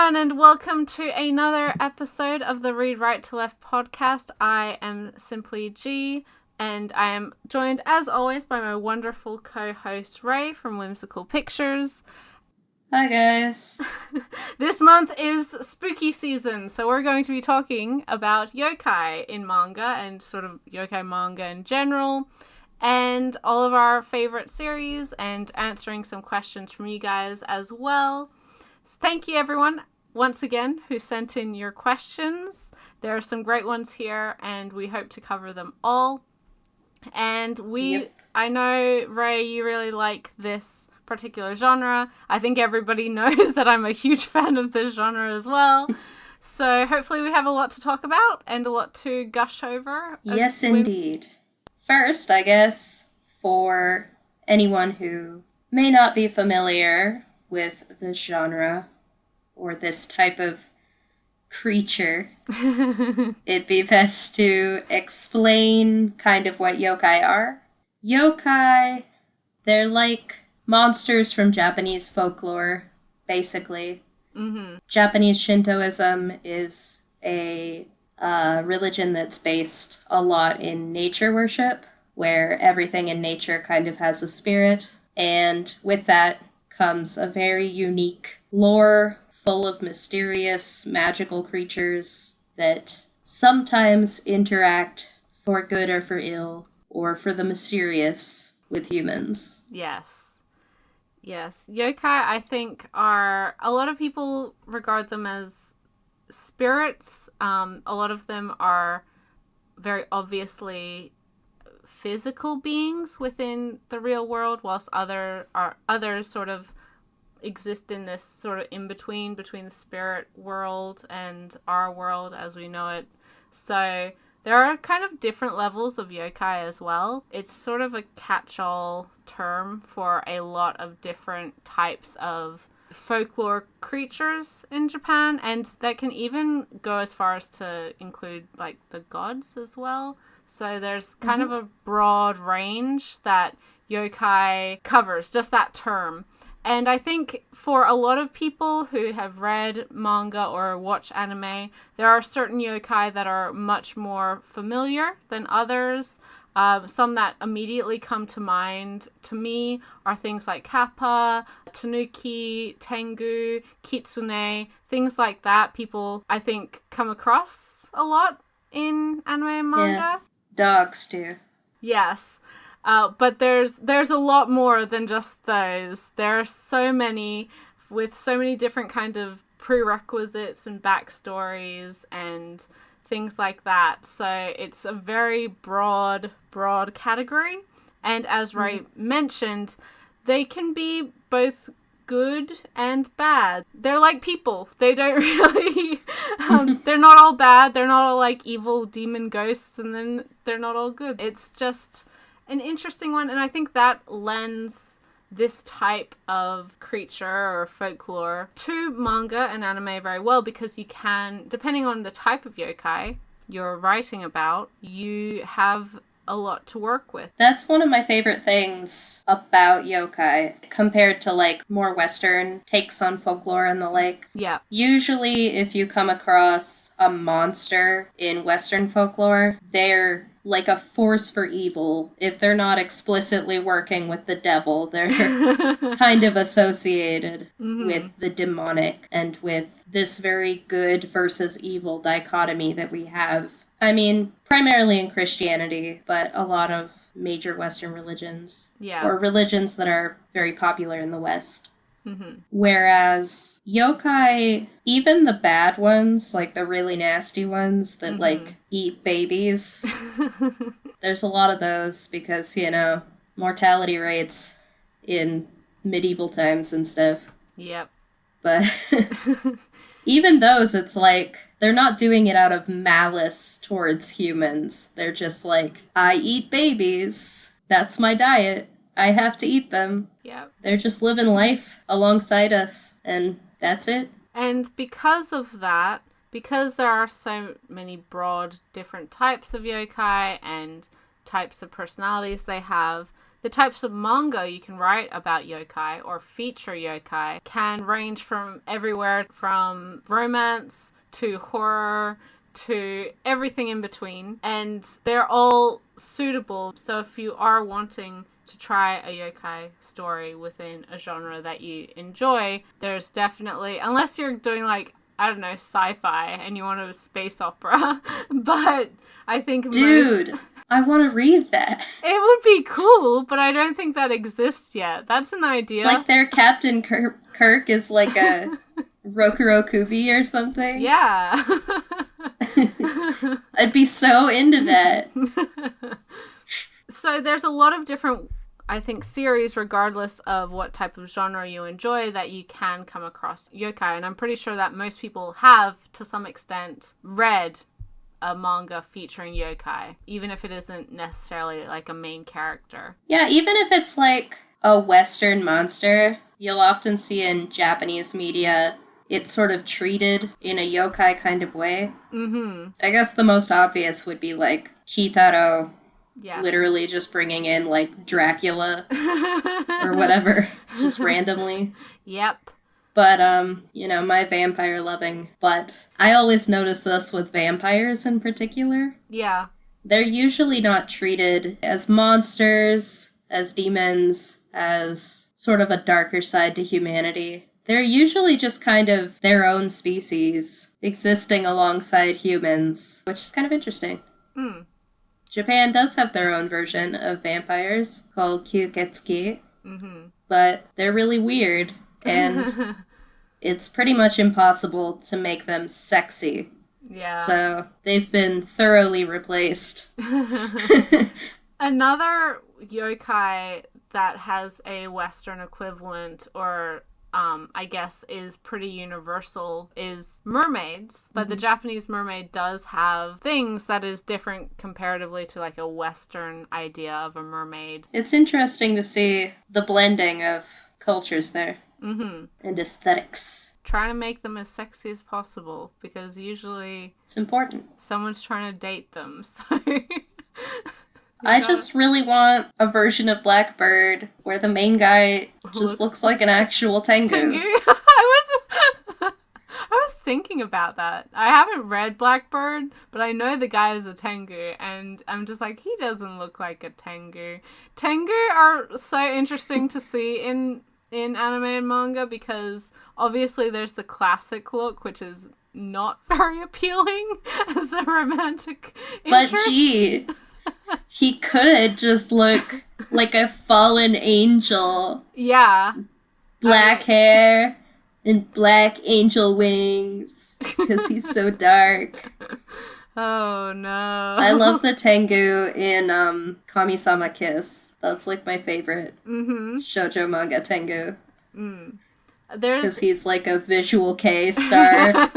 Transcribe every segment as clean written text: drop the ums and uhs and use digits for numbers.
everyone, and welcome to another episode of the Read Right to Left podcast. I am Simply G, and I am joined, as always, by my wonderful co-host Ray from Whimsical Pictures. Hi, guys. This month is spooky season, so we're going to be talking about yokai in manga and sort of yokai manga in general, and all of our favorite series, and answering some questions from you guys as well. Thank you, everyone, once again, who sent in your questions. There are some great ones here, and we hope to cover them all. And I know, Ray, you really like this particular genre. I think everybody knows that I'm a huge fan of this genre as well. So hopefully we have a lot to talk about and a lot to gush over. Yes, indeed. First, I guess, for anyone who may not be familiar with this genre or this type of creature, it'd be best to explain kind of what yokai are. Yokai, they're like monsters from Japanese folklore, basically. Mm-hmm. Japanese Shintoism is a religion that's based a lot in nature worship, where everything in nature kind of has a spirit, and with that comes a very unique lore full of mysterious, magical creatures that sometimes interact for good or for ill, or for the mysterious with humans. Yes. Yokai, I think, a lot of people regard them as spirits. A lot of them are very obviously physical beings within the real world, whilst others sort of exist in this sort of in-between between the spirit world and our world as we know it. So there are kind of different levels of yokai as well. It's sort of a catch-all term for a lot of different types of folklore creatures in Japan, and that can even go as far as to include like the gods as well. So there's kind of a broad range that yokai covers, just that term. And I think for a lot of people who have read manga or watch anime, there are certain yokai that are much more familiar than others. Some that immediately come to mind to me are things like kappa, tanuki, tengu, kitsune, things like that. People, I think, come across a lot in anime and manga. Yeah. Dogs, too. Yes. But there's a lot more than just those. There are so many with so many different kind of prerequisites and backstories and things like that. So it's a very broad category. And as Ray mentioned, they can be both good and bad. They're like people. They don't really... they're not all bad. They're not all like evil demon ghosts, and then they're not all good. It's just an interesting one, and I think that lends this type of creature or folklore to manga and anime very well, because you can, depending on the type of yokai you're writing about, you have a lot to work with. That's one of my favorite things about yokai, compared to like more Western takes on folklore and the like. Yeah. Usually if you come across a monster in Western folklore, they're like a force for evil. If they're not explicitly working with the devil, they're kind of associated with the demonic and with this very good versus evil dichotomy that we have. I mean, primarily in Christianity, but a lot of major Western religions. Yeah. Or religions that are very popular in the West. Whereas yokai, even the bad ones, like the really nasty ones that like eat babies, there's a lot of those because, you know, mortality rates in medieval times and stuff. Yep. But even those, it's like, they're not doing it out of malice towards humans. They're just like, I eat babies. That's my diet. I have to eat them. Yeah. They're just living life alongside us, and that's it. And because of that, because there are so many broad different types of yokai and types of personalities they have the types of manga you can write about yokai or feature yokai can range from everywhere from romance to horror to everything in between, and they're all suitable. So if you are wanting to try a yokai story within a genre that you enjoy, there's definitely, unless you're doing like, I don't know, sci-fi and you want a space opera, but I think I want to read that. It would be cool, but I don't think that exists yet. That's an idea. It's like their Captain Kirk is like a Rokuro Kubi or something. Yeah. I'd be so into that. So there's a lot of different, I think, series, regardless of what type of genre you enjoy, that you can come across yokai. And I'm pretty sure that most people have, to some extent, read a manga featuring yokai, even if it isn't necessarily like a main character. Yeah, even if it's like a Western monster, you'll often see in Japanese media it's sort of treated in a yokai kind of way. Mm-hmm. I guess the most obvious would be like Kitaro, yeah, literally just bringing in like Dracula or whatever, just randomly. Yep. But, my vampire loving. But I always notice this with vampires in particular. Yeah. They're usually not treated as monsters, as demons, as sort of a darker side to humanity. They're usually just kind of their own species, existing alongside humans, which is kind of interesting. Mm. Japan does have their own version of vampires, called Kyuketsuki, but they're really weird, and it's pretty much impossible to make them sexy. Yeah. So they've been thoroughly replaced. Another yokai that has a Western equivalent, or I guess is pretty universal, is mermaids. But the Japanese mermaid does have things that is different comparatively to like a Western idea of a mermaid. It's interesting to see the blending of cultures there. And aesthetics. Trying to make them as sexy as possible, because usually it's important. Someone's trying to date them, so... I just really want a version of Blackbird where the main guy just looks like an actual Tengu. I was thinking about that. I haven't read Blackbird, but I know the guy is a Tengu, and I'm just like, he doesn't look like a Tengu. Tengu are so interesting to see in anime and manga, because obviously there's the classic look, which is not very appealing as a romantic interest. But gee, he could just look like a fallen angel. Yeah. Black hair and black angel wings, because he's so dark. Oh no. I love the Tengu in Kami-sama Kiss. That's like my favorite shoujo manga Tengu. Because he's like a visual K star.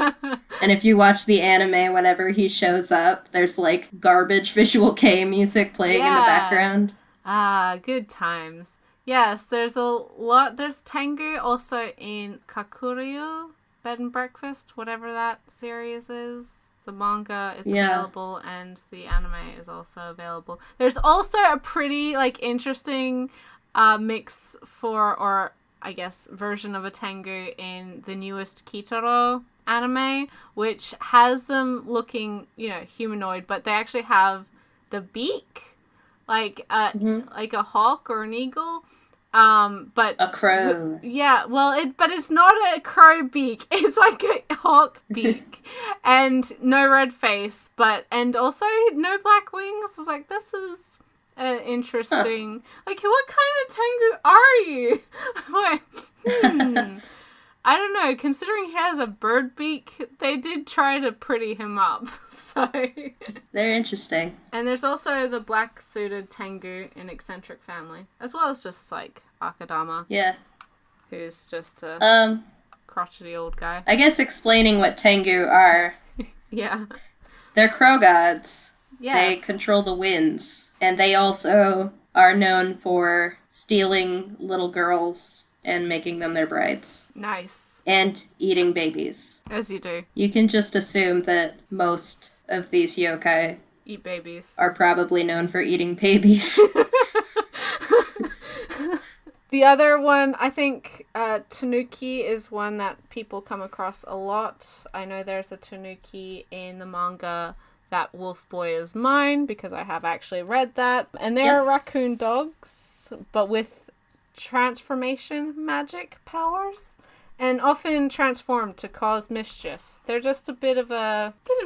And if you watch the anime, whenever he shows up, there's like garbage visual K music playing in the background. Ah, good times. Yes, there's a lot. There's Tengu also in Kakuryu, Bed and Breakfast, whatever that series is. The manga is available, and the anime is also available. There's also a pretty like interesting mix or I guess version of a Tengu in the newest Kitaro anime, which has them looking, humanoid, but they actually have the beak, like a hawk or an eagle. But a crow. Yeah, but it's not a crow beak. It's like a hawk beak, and no red face, and also no black wings. I was like, this is interesting. Like, what kind of Tengu are you? I don't know. Considering he has a bird beak, they did try to pretty him up. So they're interesting. And there's also the black suited Tengu in Eccentric Family, as well as just like Akadama. Yeah. Who's just a crotchety old guy. I guess explaining what Tengu are. Yeah. They're crow gods. Yes. They control the winds. And they also are known for stealing little girls and making them their brides. Nice. And eating babies. As you do. You can just assume that most of these yokai eat babies. Are probably known for eating babies. The other one, I think, tanuki is one that people come across a lot. I know there's a tanuki in the manga That Wolf Boy Is Mine, because I have actually read that. And they're raccoon dogs, but with transformation magic powers, and often transformed to cause mischief. They're just a bit of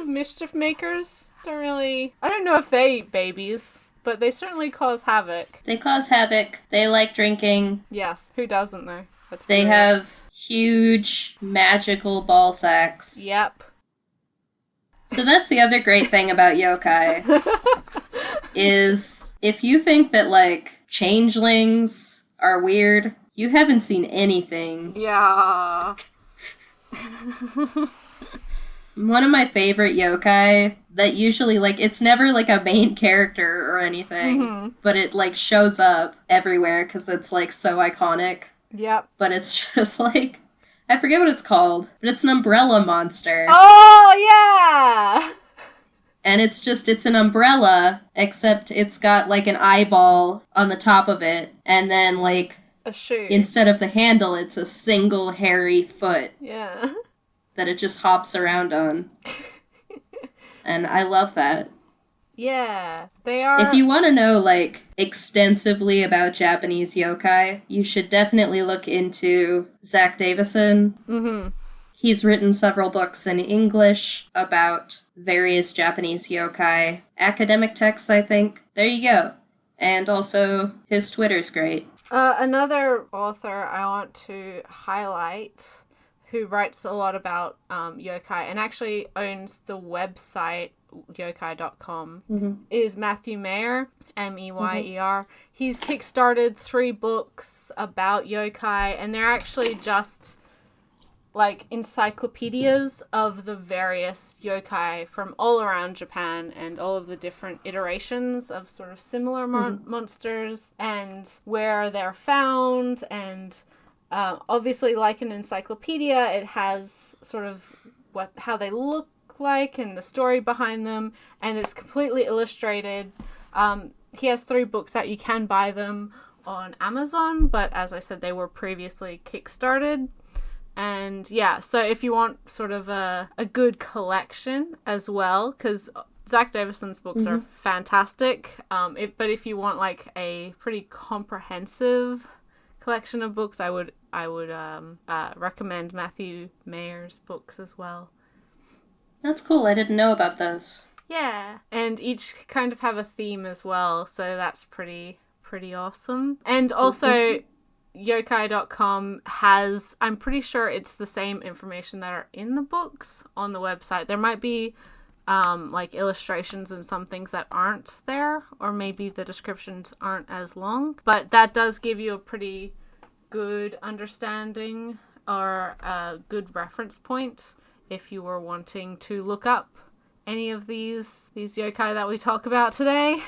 mischief makers. I don't know if they eat babies, but they certainly cause havoc. They cause havoc. They like drinking. Yes, who doesn't though? They have huge magical ball sacks. Yep. So that's the other great thing about yokai, is if you think that, like, changelings are weird, you haven't seen anything. Yeah. One of my favorite yokai that usually, like, it's never, like, a main character or anything, but it, like, shows up everywhere because it's, like, so iconic. Yep. But it's just, like, I forget what it's called, but it's an umbrella monster. Oh, yeah! And it's an umbrella, except it's got, like, an eyeball on the top of it, and then, like, a shoe. Instead of the handle, it's a single hairy foot. Yeah. That it just hops around on. And I love that. Yeah, they are... If you want to know, like, extensively about Japanese yokai, you should definitely look into Zach Davison. Mm-hmm. He's written several books in English about various Japanese yokai. Academic texts, I think. There you go. And also, his Twitter's great. Another author I want to highlight who writes a lot about yokai and actually owns the website yokai.com is Matthew Mayer, Meyer. He's kickstarted 3 books about yokai, and they're actually just like encyclopedias of the various yokai from all around Japan and all of the different iterations of sort of similar monsters and where they're found. And obviously, like an encyclopedia, it has sort of how they look like and the story behind them, and it's completely illustrated. He has 3 books out. You can buy them on Amazon, but as I said, they were previously kickstarted. And yeah, so if you want sort of a good collection as well, because Zach Davison's books are fantastic, but if you want like a pretty comprehensive collection of books, I would recommend Matthew Mayer's books as well. That's cool. I didn't know about those. Yeah, and each kind of have a theme as well, so that's pretty awesome. And also, yokai.com has, I'm pretty sure it's the same information that are in the books on the website. There might be like illustrations and some things that aren't there, or maybe the descriptions aren't as long, but that does give you a pretty good understanding or a good reference point if you were wanting to look up any of these yokai that we talk about today.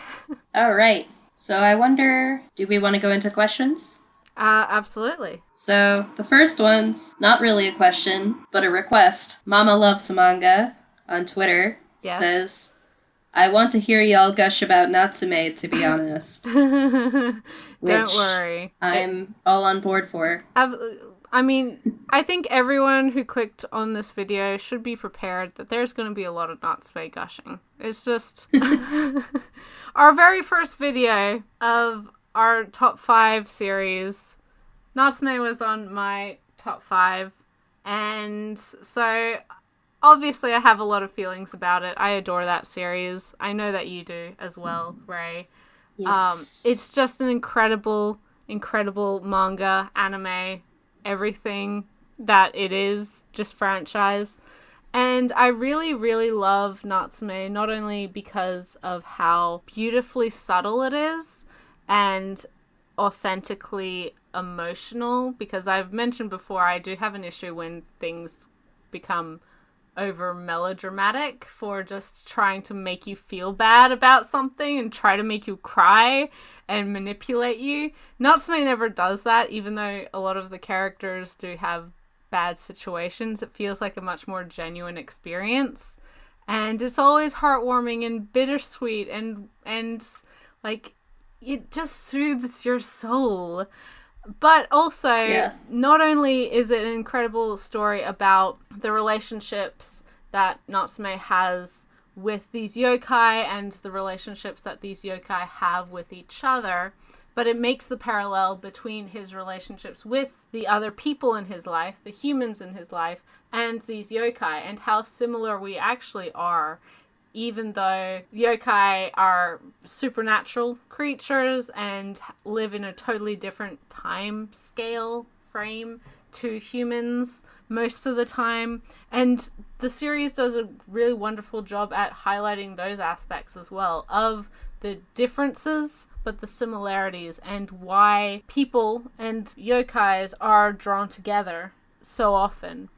All right. So I wonder, do we want to go into questions? Absolutely. So the first one's not really a question, but a request. Mama Loves Manga on Twitter says, I want to hear y'all gush about Natsume, to be honest. Don't worry. I'm all on board for. I mean, I think everyone who clicked on this video should be prepared that there's going to be a lot of Natsume gushing. It's just our very first video of our top 5 series. Natsume was on my top 5, and so obviously I have a lot of feelings about it. I adore that series. I know that you do as well, Ray. Yes. It's just an incredible manga, anime, everything that it is, just franchise. And I really, really love Natsume, not only because of how beautifully subtle it is and authentically emotional, because I've mentioned before I do have an issue when things become over melodramatic for just trying to make you feel bad about something and try to make you cry and manipulate you. Natsume never does that, even though a lot of the characters do have bad situations. It feels like a much more genuine experience, and it's always heartwarming and bittersweet and like it just soothes your soul. But also, not only is it an incredible story about the relationships that Natsume has with these yokai and the relationships that these yokai have with each other, but it makes the parallel between his relationships with the other people in his life, the humans in his life, and these yokai, and how similar we actually are, even though yokai are supernatural creatures and live in a totally different time scale frame to humans most of the time. And the series does a really wonderful job at highlighting those aspects as well, of the differences but the similarities, and why people and yokais are drawn together so often,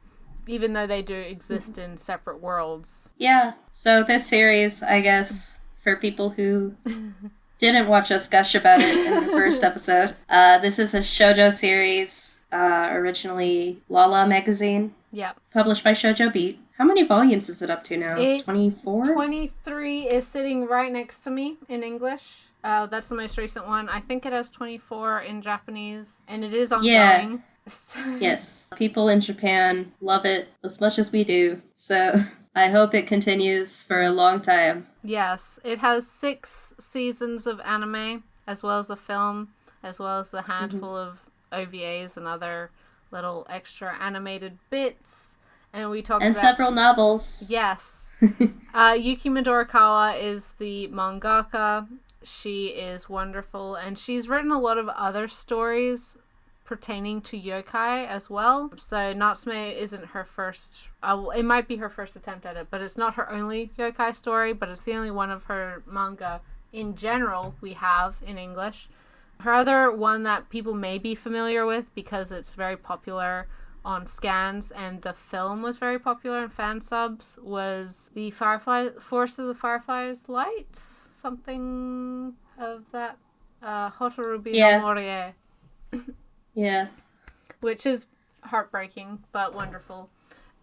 even though they do exist in separate worlds. Yeah. So this series, I guess, for people who didn't watch us gush about it in the first episode, this is a shoujo series, originally Lala magazine. Yeah. Published by Shoujo Beat. How many volumes is it up to now? 24? 23 is sitting right next to me in English. That's the most recent one. I think it has 24 in Japanese, and it is ongoing. Yeah. Yes. People in Japan love it as much as we do. So I hope it continues for a long time. Yes. It has 6 seasons of anime, as well as a film, as well as a handful of OVAs and other little extra animated bits. And we talked about... several novels. Yes. Yuki Midorikawa is the mangaka. She is wonderful, and she's written a lot of other stories pertaining to yokai as well. So Natsume isn't her first... it might be her first attempt at it, but it's not her only yokai story, but it's the only one of her manga in general we have in English. Her other one that people may be familiar with because it's very popular on scans and the film was very popular in fan subs was the Force of the Fireflies Light? Something of that. Hotorubi no Morie. Yeah. Which is heartbreaking, but wonderful.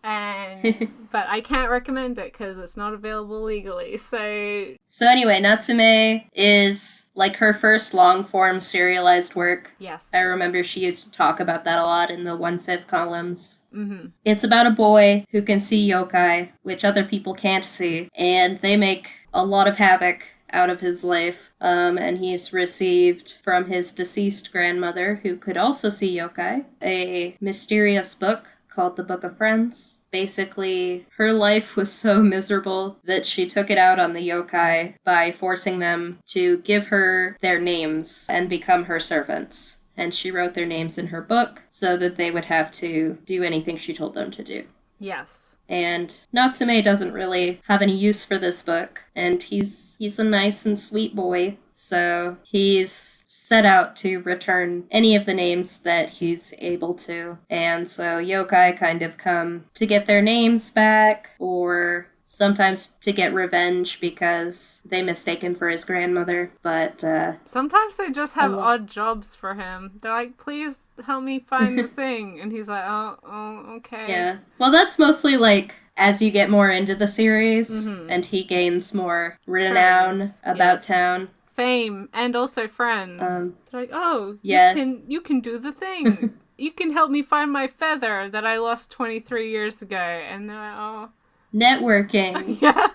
And but I can't recommend it because it's not available legally. So anyway, Natsume is like her first long-form serialized work. Yes. I remember she used to talk about that a lot in the 1/5 columns. Mm-hmm. It's about a boy who can see yokai, which other people can't see, and they make a lot of havoc out of his life. And he's received from his deceased grandmother, who could also see yokai, a mysterious book called The Book of Friends. Basically, her life was so miserable that she took it out on the yokai by forcing them to give her their names and become her servants. And she wrote their names in her book so that they would have to do anything she told them to do. Yes. And Natsume doesn't really have any use for this book, and he's a nice and sweet boy, so he's set out to return any of the names that he's able to. And so yokai kind of come to get their names back, or sometimes to get revenge because they mistake him for his grandmother, but sometimes they just have odd jobs for him. They're like, please help me find the thing, and he's like, oh, okay. Yeah. Well, that's mostly like as you get more into the series, and he gains more renown about town. Fame, and also friends. They're like, oh, yeah. you can do the thing. You can help me find my feather that I lost 23 years ago. And they're like, oh. Networking. Yeah.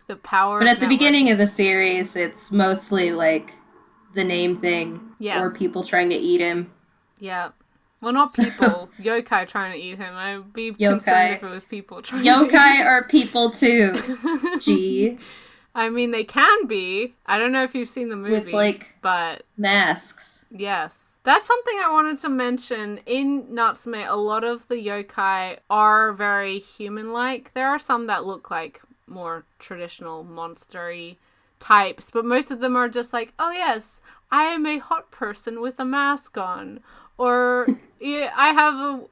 The power But of at the beginning of the series, it's mostly like the name thing. Yes. Or people trying to eat him. Yeah. Well, not people. Yokai trying to eat him. I'd be concerned if it was people trying to eat him. Yokai are people too. Gee. I mean, they can be. I don't know if you've seen the movie. With, but masks. Yes. That's something I wanted to mention. In Natsume, a lot of the yokai are very human-like. There are some that look like more traditional monster-y types, but most of them are just like, oh yes, I am a hot person with a mask on. Or yeah, I have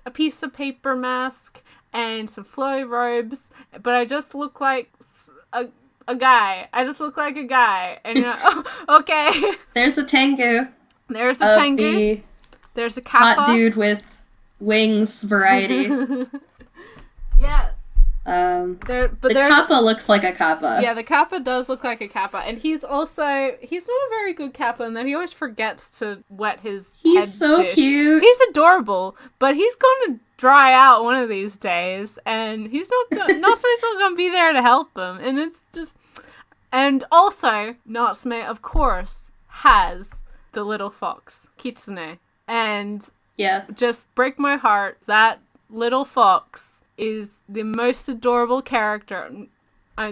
a piece of paper mask and some flowy robes, but I just look like a guy. I just look like a guy. And you're like, oh, okay. There's a Tengu. There's a Tengu. There's a Kappa. Hot dude with wings variety. Yes. The kappa looks like a kappa. Yeah, the kappa does look like a kappa, and he's not a very good kappa, and then he always forgets to wet his head He's so dish. cute. He's adorable, but he's going to dry out one of these days, and he's not somebody's not going to be there to help him, and it's just. And also, Natsume, of course, has the little fox, Kitsune, and just break my heart, that little fox is the most adorable character.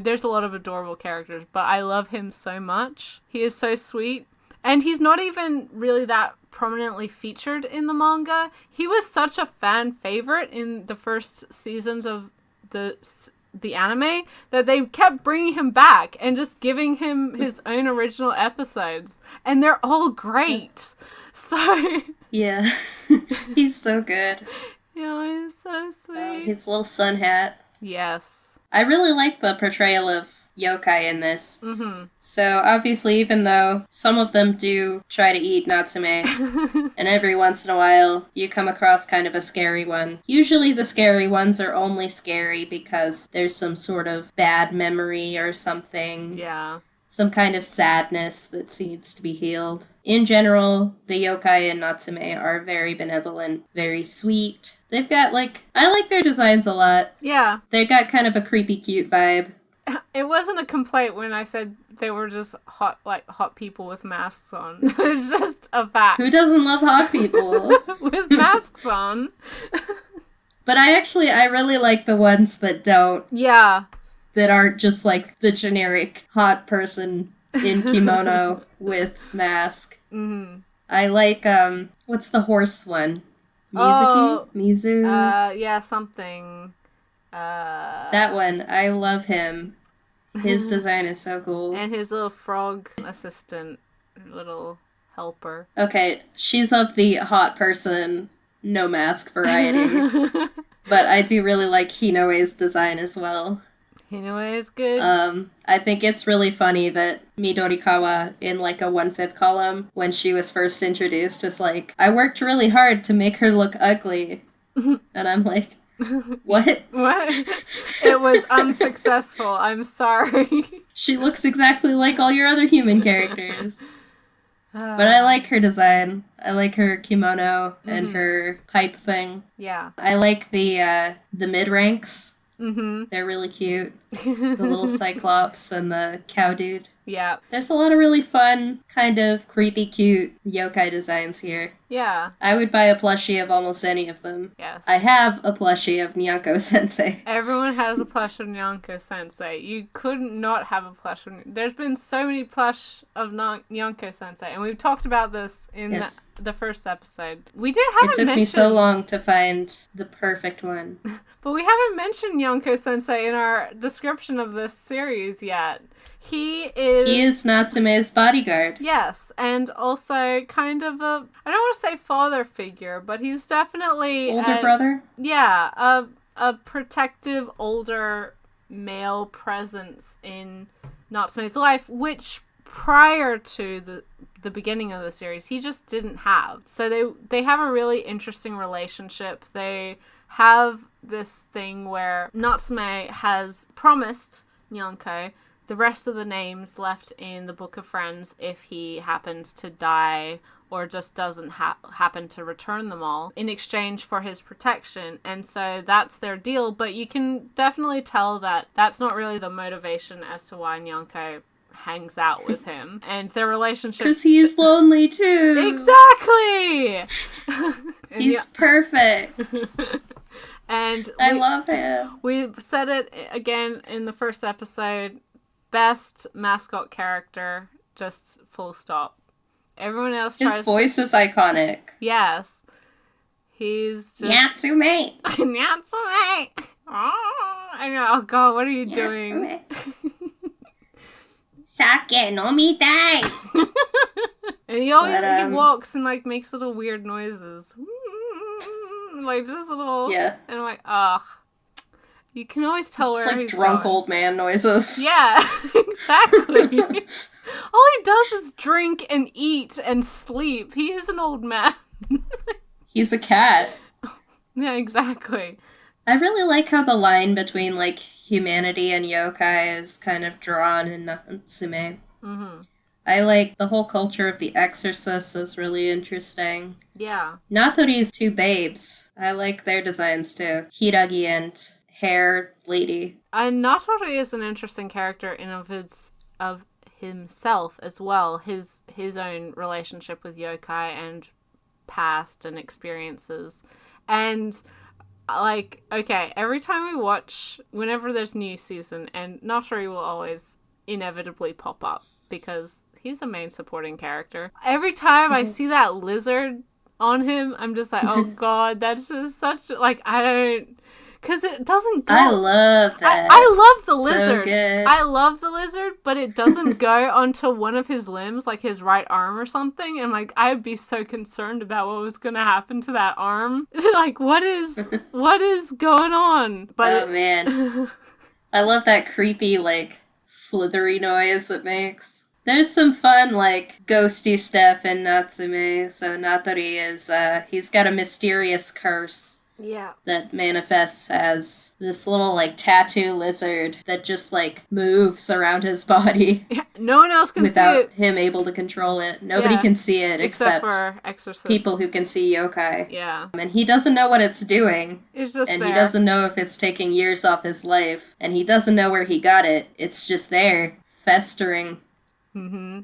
There's a lot of adorable characters, but I love him so much. He is so sweet. And he's not even really that prominently featured in the manga. He was such a fan favorite in the first seasons of the anime that they kept bringing him back and just giving him his own original episodes. And they're all great. So... Yeah. He's so good. Yeah, he's so sweet. His little sun hat. Yes. I really like the portrayal of yokai in this. Mm-hmm. So, obviously, even though some of them do try to eat Natsume, and every once in a while you come across kind of a scary one, usually the scary ones are only scary because there's some sort of bad memory or something. Yeah. Some kind of sadness that needs to be healed. In general, the yokai and Natsume are very benevolent, very sweet. They've got, I like their designs a lot. Yeah. They've got kind of a creepy cute vibe. It wasn't a complaint when I said they were just hot people with masks on. It's just a fact. Who doesn't love hot people? With masks on. But I really like the ones that don't. Yeah. That aren't just like the generic hot person in kimono with mask. Mm-hmm. I like, what's the horse one? Mizuki? Oh, Mizu? yeah, something. That one. I love him. His design is so cool. And his little frog assistant, little helper. Okay, she's of the hot person, no mask variety. But I do really like Hinoe's design as well. Hinoe is good. I think it's really funny that Midorikawa, in like a 1/5 column, when she was first introduced, was like, I worked really hard to make her look ugly. And I'm like, what? What? It was unsuccessful. I'm sorry. She looks exactly like all your other human characters. But I like her design. I like her kimono and her pipe thing. Yeah. I like the mid-ranks. Mm-hmm. They're really cute. The little cyclops and the cow dude. Yeah. There's a lot of really fun, kind of creepy, cute yokai designs here. Yeah. I would buy a plushie of almost any of them. Yes. I have a plushie of Nyanko Sensei. Everyone has a plush of Nyanko Sensei. You couldn't not have a plush of... There's been so many plush of Nyanko Sensei, and we've talked about this in the first episode. We haven't mentioned... It took me so long to find the perfect one. But we haven't mentioned Nyanko Sensei in our description of this series yet. He is Natsume's bodyguard. Yes, and also kind of I don't want to say father figure, but he's definitely... Older brother? Yeah, a protective older male presence in Natsume's life, which prior to the beginning of the series, he just didn't have. So they have a really interesting relationship. They have this thing where Natsume has promised Nyanko the rest of the names left in the Book of Friends if he happens to die or just doesn't happen to return them all in exchange for his protection. And so that's their deal, but you can definitely tell that that's not really the motivation as to why Nyanko hangs out with him. And their relationship... Because he's lonely too! Exactly! He's perfect! And I love him. We said it again in the first episode. Best mascot character, just full stop. Everyone else tries... His voice is iconic. Yes. He's just... Natsume! Natsume! Oh god, what are you doing? Sake nomitai! And he always he walks and like makes little weird noises. Like just little... Yeah. And I'm like, ugh. You can always tell just where like he's drunk going. old man noises. Yeah, exactly. All he does is drink and eat and sleep. He is an old man. He's a cat. Yeah, exactly. I really like how the line between, like, humanity and yokai is kind of drawn in Natsume. Mm-hmm. I like the whole culture of the exorcist is really interesting. Yeah. Natori's two babes. I like their designs too. Hiragi and Hair Lady. And Natori is an interesting character in of himself as well. His own relationship with yokai and past and experiences. And like, okay, every time we watch, whenever there's new season, and Natori will always inevitably pop up because he's a main supporting character. Every time I see that lizard on him, I'm just like, oh god, that's just such, like, I don't, because it doesn't go. I love that. I love the lizard. So good. I love the lizard, but it doesn't go onto one of his limbs, like his right arm or something. And like, I'd be so concerned about what was going to happen to that arm. Like, what is going on? But man. I love that creepy, like, slithery noise it makes. There's some fun, like, ghosty stuff in Natsume. So Natori is, he's got a mysterious curse. Yeah. That manifests as this little, like, tattoo lizard that just, like, moves around his body. Yeah, no one else can see it. Without him able to control it. Nobody can see it except for exorcists. People who can see yokai. Yeah. And he doesn't know what it's doing. It's just and there. He doesn't know if it's taking years off his life. And he doesn't know where he got it. It's just there, festering. Mm-hmm.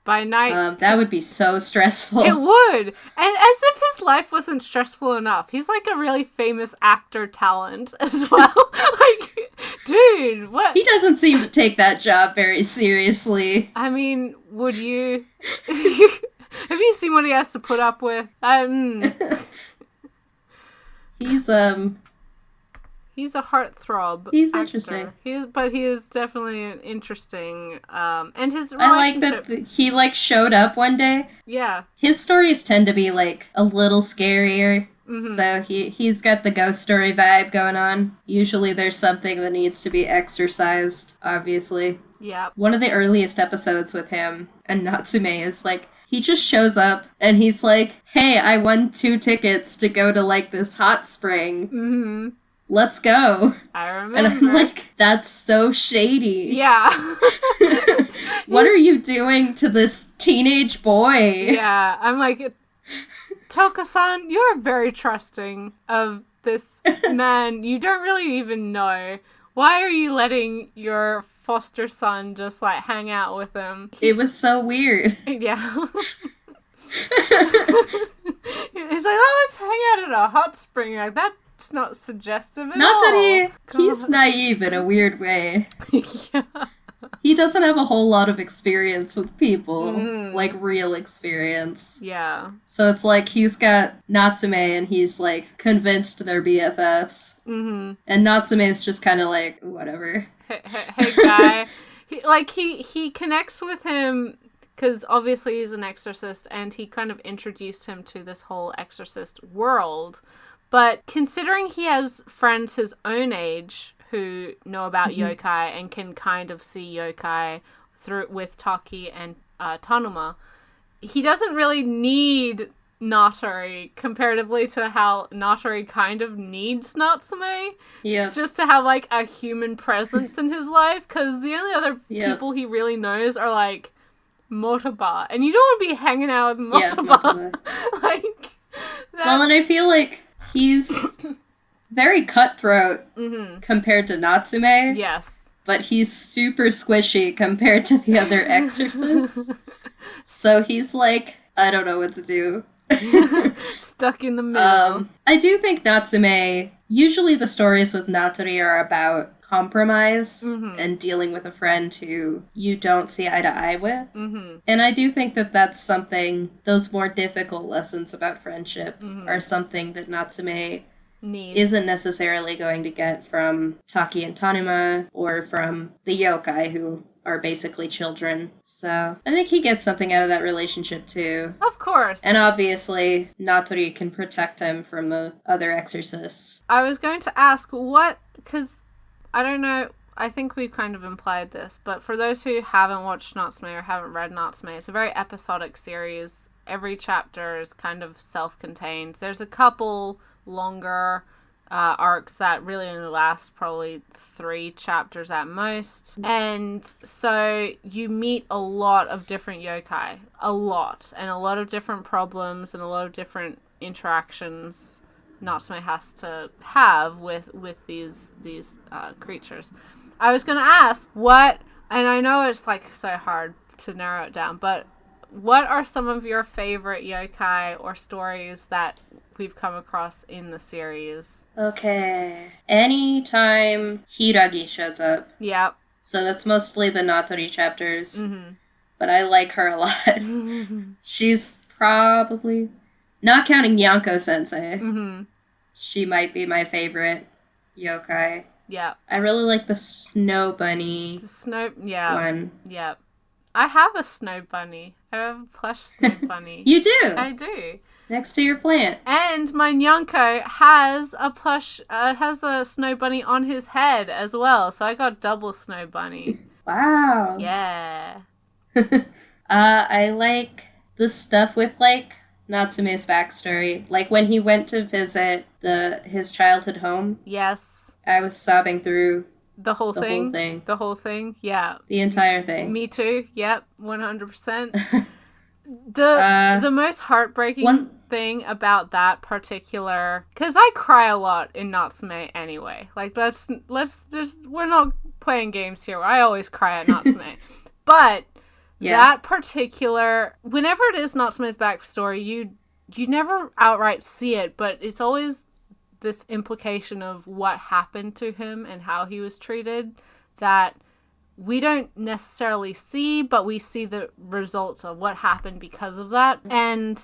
By night... that would be so stressful. It would! And as if his life wasn't stressful enough. He's like a really famous actor talent as well. Like, dude, what? He doesn't seem to take that job very seriously. I mean, would you? Have you seen what he has to put up with? He's a heartthrob. He's actor. Interesting. But he is definitely an interesting. And his relationship. I like that he like showed up one day. Yeah. His stories tend to be like a little scarier. Mm-hmm. So he's got the ghost story vibe going on. Usually there's something that needs to be exorcised, obviously. Yeah. One of the earliest episodes with him and Natsume is like, he just shows up and he's like, hey, I won 2 tickets to go to like this hot spring. Mm-hmm. Let's go. I remember. And I'm like, that's so shady. Yeah. What are you doing to this teenage boy? Yeah, I'm like, Toka-san, you're very trusting of this man you don't really even know. Why are you letting your foster son just like hang out with him? It was so weird. Yeah. He's like, oh, let's hang out at a hot spring. Like, that's not suggestive at all. Not that he's naive in a weird way. Yeah. He doesn't have a whole lot of experience with people, like real experience. Yeah. So it's like he's got Natsume and he's like convinced they're BFFs. Mm-hmm. And Natsume is just kind of like, whatever. Hey guy. he connects with him because obviously he's an exorcist and he kind of introduced him to this whole exorcist world. But considering he has friends his own age who know about yokai and can kind of see yokai with Taki and Tanuma, he doesn't really need Natori comparatively to how Natori kind of needs Natsume. Yeah. Just to have like a human presence in his life, because the only other people he really knows are like Motaba, and you don't want to be hanging out with Motaba. Like that... Well, and I feel like he's very cutthroat compared to Natsume. Yes. But he's super squishy compared to the other exorcists. So he's like, I don't know what to do. Stuck in the middle. I do think Natsume, usually the stories with Natori are about compromise and dealing with a friend who you don't see eye to eye with. And I do think that that's something, those more difficult lessons about friendship are something that Natsume isn't necessarily going to get from Taki and Tanuma or from the yokai who are basically children. So I think he gets something out of that relationship too. Of course. And obviously Natori can protect him from the other exorcists. I was going to ask because I don't know, I think we've kind of implied this, but for those who haven't watched Natsume or haven't read Natsume, it's a very episodic series. Every chapter is kind of self-contained. There's a couple longer arcs that really only last probably 3 chapters at most. And so you meet a lot of different yokai. A lot. And a lot of different problems and a lot of different interactions Natsume has to have with these creatures. I was going to ask what, and I know it's like so hard to narrow it down, but what are some of your favorite yokai or stories that we've come across in the series? Okay. Anytime Hiragi shows up. Yep. So that's mostly the Natori chapters. Mm-hmm. But I like her a lot. She's probably, not counting Yanko Sensei, Mm-hmm. she might be my favorite yokai. Yep. I really like the snow bunny The snow, yeah. one. Yep. I have a snow bunny. I have a plush snow bunny. You do? I do. Next to your plant. And my Nyanko has a plush, has a snow bunny on his head as well. So I got double snow bunny. Wow. Yeah. I like the stuff with, like, Natsume's backstory. Like, when he went to visit his childhood home. Yes. I was sobbing through the whole thing. The whole thing. Yeah. The entire thing. Me too. Yep. 100%. The most heartbreaking thing about that particular, because I cry a lot in Natsume anyway. Like, let's just, we're not playing games here. I always cry at Natsume. But that particular, whenever it is Natsume's backstory, you never outright see it, but it's always this implication of what happened to him and how he was treated that we don't necessarily see, but we see the results of what happened because of that. And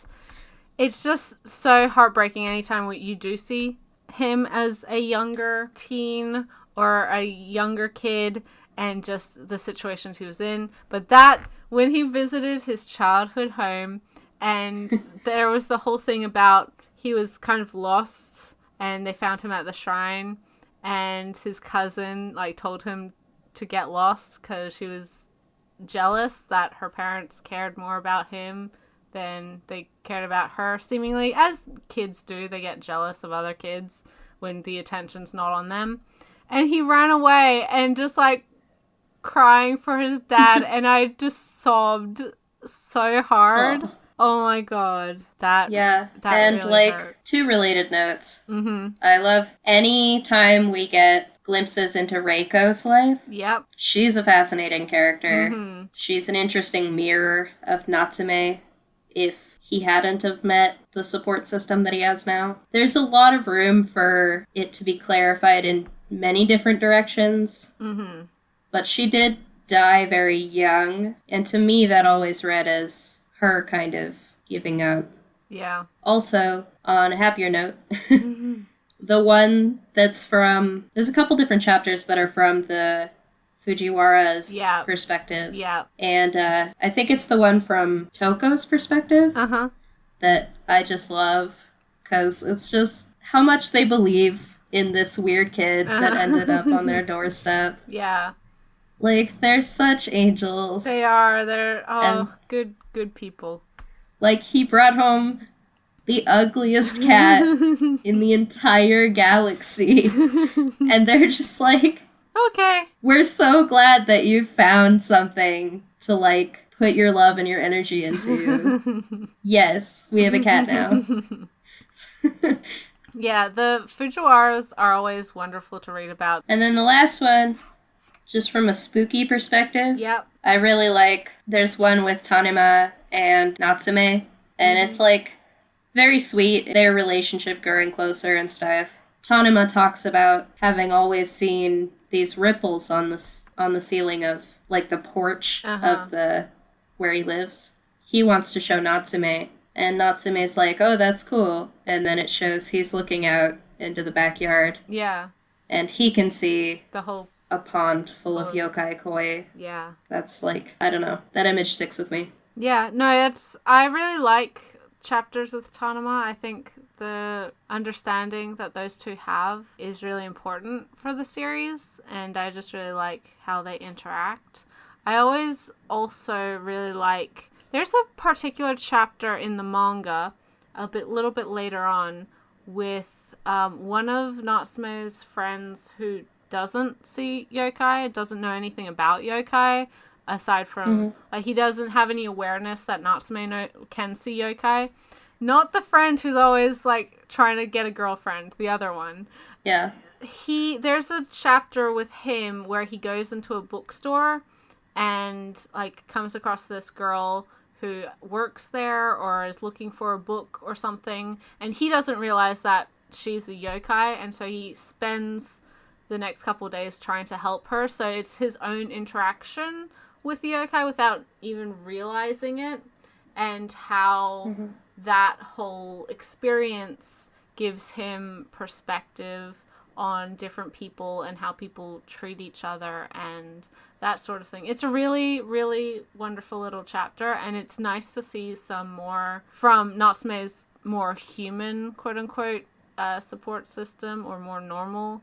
it's just so heartbreaking anytime you do see him as a younger teen or a younger kid and just the situations he was in. But that, when he visited his childhood home and there was the whole thing about he was kind of lost and they found him at the shrine and his cousin like told him to get lost because she was jealous that her parents cared more about him than they cared about her, seemingly. As kids do, they get jealous of other kids when the attention's not on them. And he ran away and just like crying for his dad and I just sobbed so hard. Oh my god. That and really like hurt. 2 related notes. Mm-hmm. I love any time we get glimpses into Reiko's life. Yep. She's a fascinating character. Mm-hmm. She's an interesting mirror of Natsume if he hadn't have met the support system that he has now. There's a lot of room for it to be clarified in many different directions. Mm-hmm. But she did die very young, and to me that always read as her kind of giving up. Yeah. Also, on a happier note, the one that's from, there's a couple different chapters that are from the Fujiwara's perspective. Yeah. And I think it's the one from Toko's perspective that I just love, because it's just how much they believe in this weird kid that ended up on their doorstep. Yeah. Like, they're such angels. They are. They're good people. Like, he brought home the ugliest cat in the entire galaxy. And they're just like, okay. We're so glad that you found something to, like, put your love and your energy into. Yes, we have a cat now. Yeah, the Fujiwaras are always wonderful to read about. And then the last one, just from a spooky perspective. Yep. I really like, there's one with Tanema and Natsume, and it's, like, very sweet, their relationship growing closer and stuff. Tanema talks about having always seen these ripples on the ceiling of, like, the porch of where he lives. He wants to show Natsume, and Natsume's like, oh, that's cool. And then it shows he's looking out into the backyard. Yeah. And he can see a pond full of yokai koi. Yeah. That's like, I don't know. That image sticks with me. Yeah, no, I really like chapters with Tanema. I think the understanding that those two have is really important for the series, and I just really like how they interact. I always also really like, there's a particular chapter in the manga little bit later on with one of Natsume's friends who doesn't see yokai, doesn't know anything about yokai, aside from, like, he doesn't have any awareness that Natsume can see yokai. Not the friend who's always, like, trying to get a girlfriend, the other one. Yeah. There's a chapter with him where he goes into a bookstore and, like, comes across this girl who works there or is looking for a book or something, and he doesn't realize that she's a yokai, and so he spends the next couple of days trying to help her. So it's his own interaction with the yokai without even realizing it, and how that whole experience gives him perspective on different people and how people treat each other and that sort of thing. It's a really, really wonderful little chapter, and it's nice to see some more from Natsume's more human, quote-unquote, support system, or more normal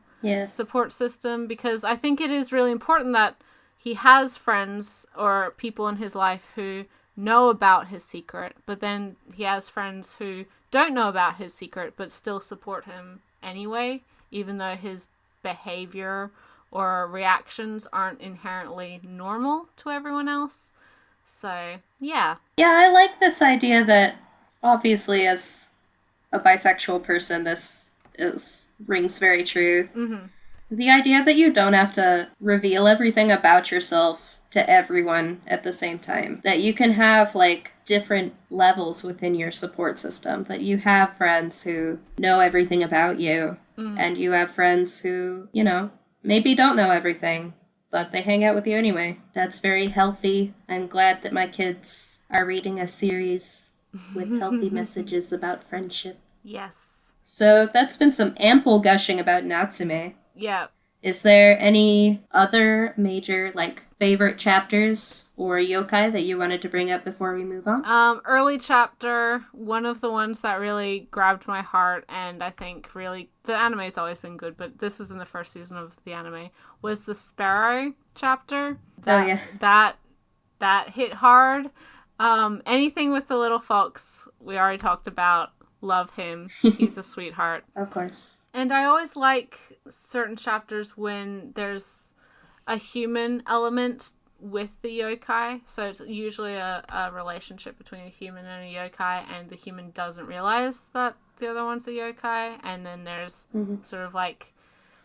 support system, because I think it is really important that he has friends or people in his life who know about his secret, but then he has friends who don't know about his secret but still support him anyway, even though his behavior or reactions aren't inherently normal to everyone else. So, yeah. Yeah, I like this idea that, obviously, as a bisexual person, this rings very true. The idea that you don't have to reveal everything about yourself to everyone at the same time. That you can have, like, different levels within your support system. That you have friends who know everything about you, and you have friends who, you know, maybe don't know everything, but they hang out with you anyway. That's very healthy. I'm glad that my kids are reading a series with healthy messages about friendship. Yes. So that's been some ample gushing about Natsume. Yeah. Is there any other major, like, favorite chapters or yokai that you wanted to bring up before we move on? Early chapter, one of the ones that really grabbed my heart, and I think really, the anime's always been good, but this was in the first season of the anime, was the Sparrow chapter. That hit hard. Anything with the little fox, we already talked about. Love him. He's a sweetheart. Of course. And I always like certain chapters when there's a human element with the yokai. So it's usually a relationship between a human and a yokai, and the human doesn't realize that the other one's a yokai. And then there's sort of like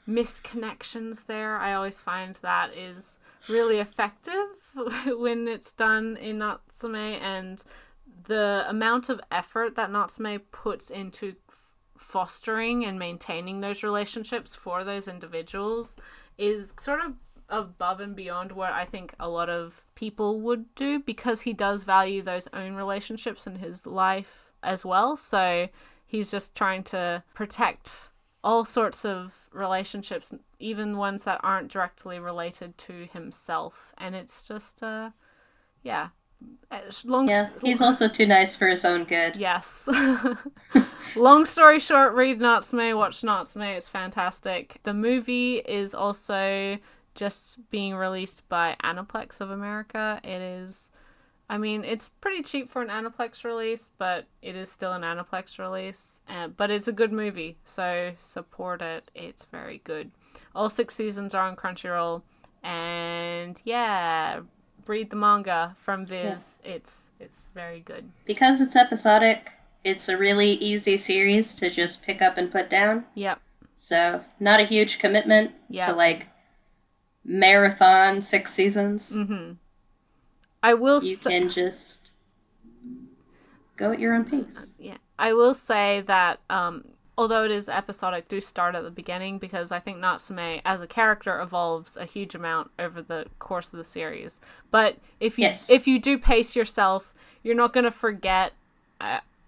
misconnections there. I always find that is really effective when it's done in Natsume, and the amount of effort that Natsume puts into fostering and maintaining those relationships for those individuals is sort of above and beyond what I think a lot of people would do, because he does value those own relationships in his life as well. So he's just trying to protect all sorts of relationships, even ones that aren't directly related to himself. And it's just, yeah. He's also too nice for his own good. Yes. Long story short, read Natsume, watch Natsume, it's fantastic. The movie is also just being released by Aniplex of America. It is, I mean, it's pretty cheap for an Aniplex release, but it is still an Aniplex release. But it's a good movie, so support it. It's very good. All 6 seasons are on Crunchyroll, and yeah, read the manga from Viz. Yeah. It's very good. Because it's episodic, it's a really easy series to just pick up and put down. Yep. So, not a huge commitment to, like, marathon 6 seasons. I will You can just go at your own pace. Yeah. I will say that, although it is episodic, do start at the beginning, because I think Natsume as a character evolves a huge amount over the course of the series. But if you do pace yourself, you're not going to forget,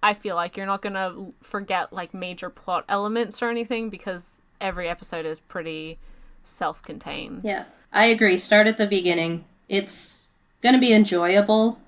I feel like you're not going to forget like major plot elements or anything, because every episode is pretty self-contained. Yeah, I agree. Start at the beginning. It's going to be enjoyable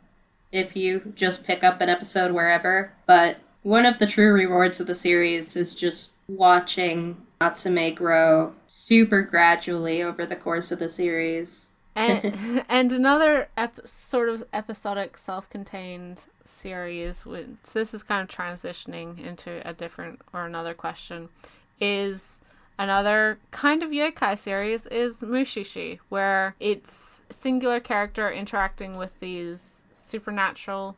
if you just pick up an episode wherever, but one of the true rewards of the series is just watching Natsume grow super gradually over the course of the series. And another sort of episodic self-contained series, so this is kind of transitioning into a different or another question, is another kind of yokai series is Mushishi, where it's a singular character interacting with these supernatural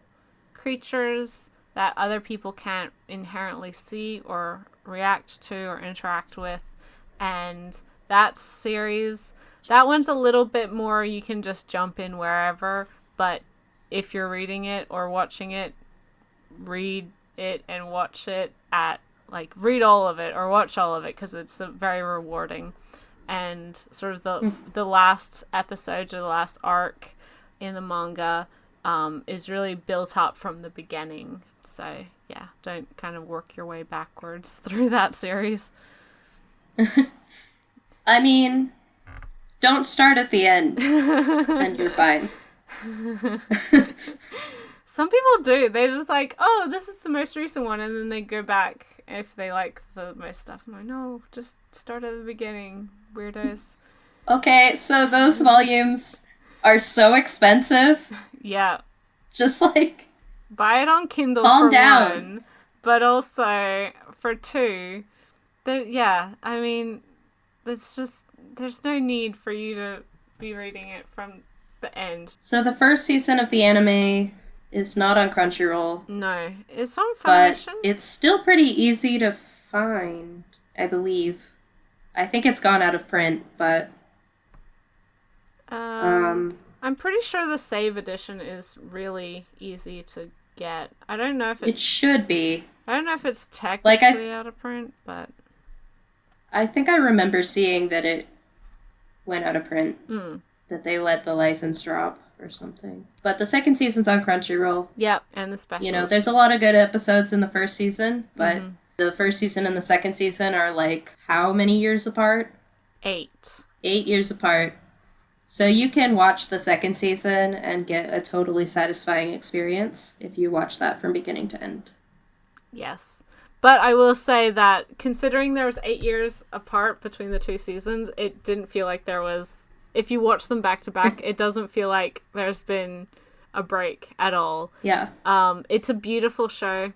creatures that other people can't inherently see or react to or interact with. And that series, that one's a little bit more, you can just jump in wherever, but if you're reading it or watching it, read it and watch it at, like, read all of it or watch all of it, because it's very rewarding. And sort of the last episode or the last arc in the manga is really built up from the beginning. So yeah, don't kind of work your way backwards through that series. I mean, don't start at the end and you're fine. Some people do. They're just like, oh, this is the most recent one, and then they go back if they like the most stuff. I'm like, no, just start at the beginning, weirdos. Okay, so those volumes are so expensive. Yeah. Just like, buy it on Kindle calm for down. one, but also for two. Yeah, I mean, it's just, there's no need for you to be reading it from the end. So the first season of the anime is not on Crunchyroll. No, it's on But Funimation. it's still pretty easy to find, I believe. I think it's gone out of print, but I'm pretty sure the Save edition is really easy to get. I don't know if it should be. I don't know if it's technically out of print, but I think I remember seeing that it went out of print. That they let the license drop or something. But the second season's on Crunchyroll. Yep, and the specials. You know, there's a lot of good episodes in the first season, but the first season and the second season are like how many years apart? 8. 8 years apart. So you can watch the second season and get a totally satisfying experience if you watch that from beginning to end. Yes. But I will say that considering there was 8 years apart between the two seasons, it didn't feel like there was, if you watch them back to back, it doesn't feel like there's been a break at all. Yeah. It's a beautiful show.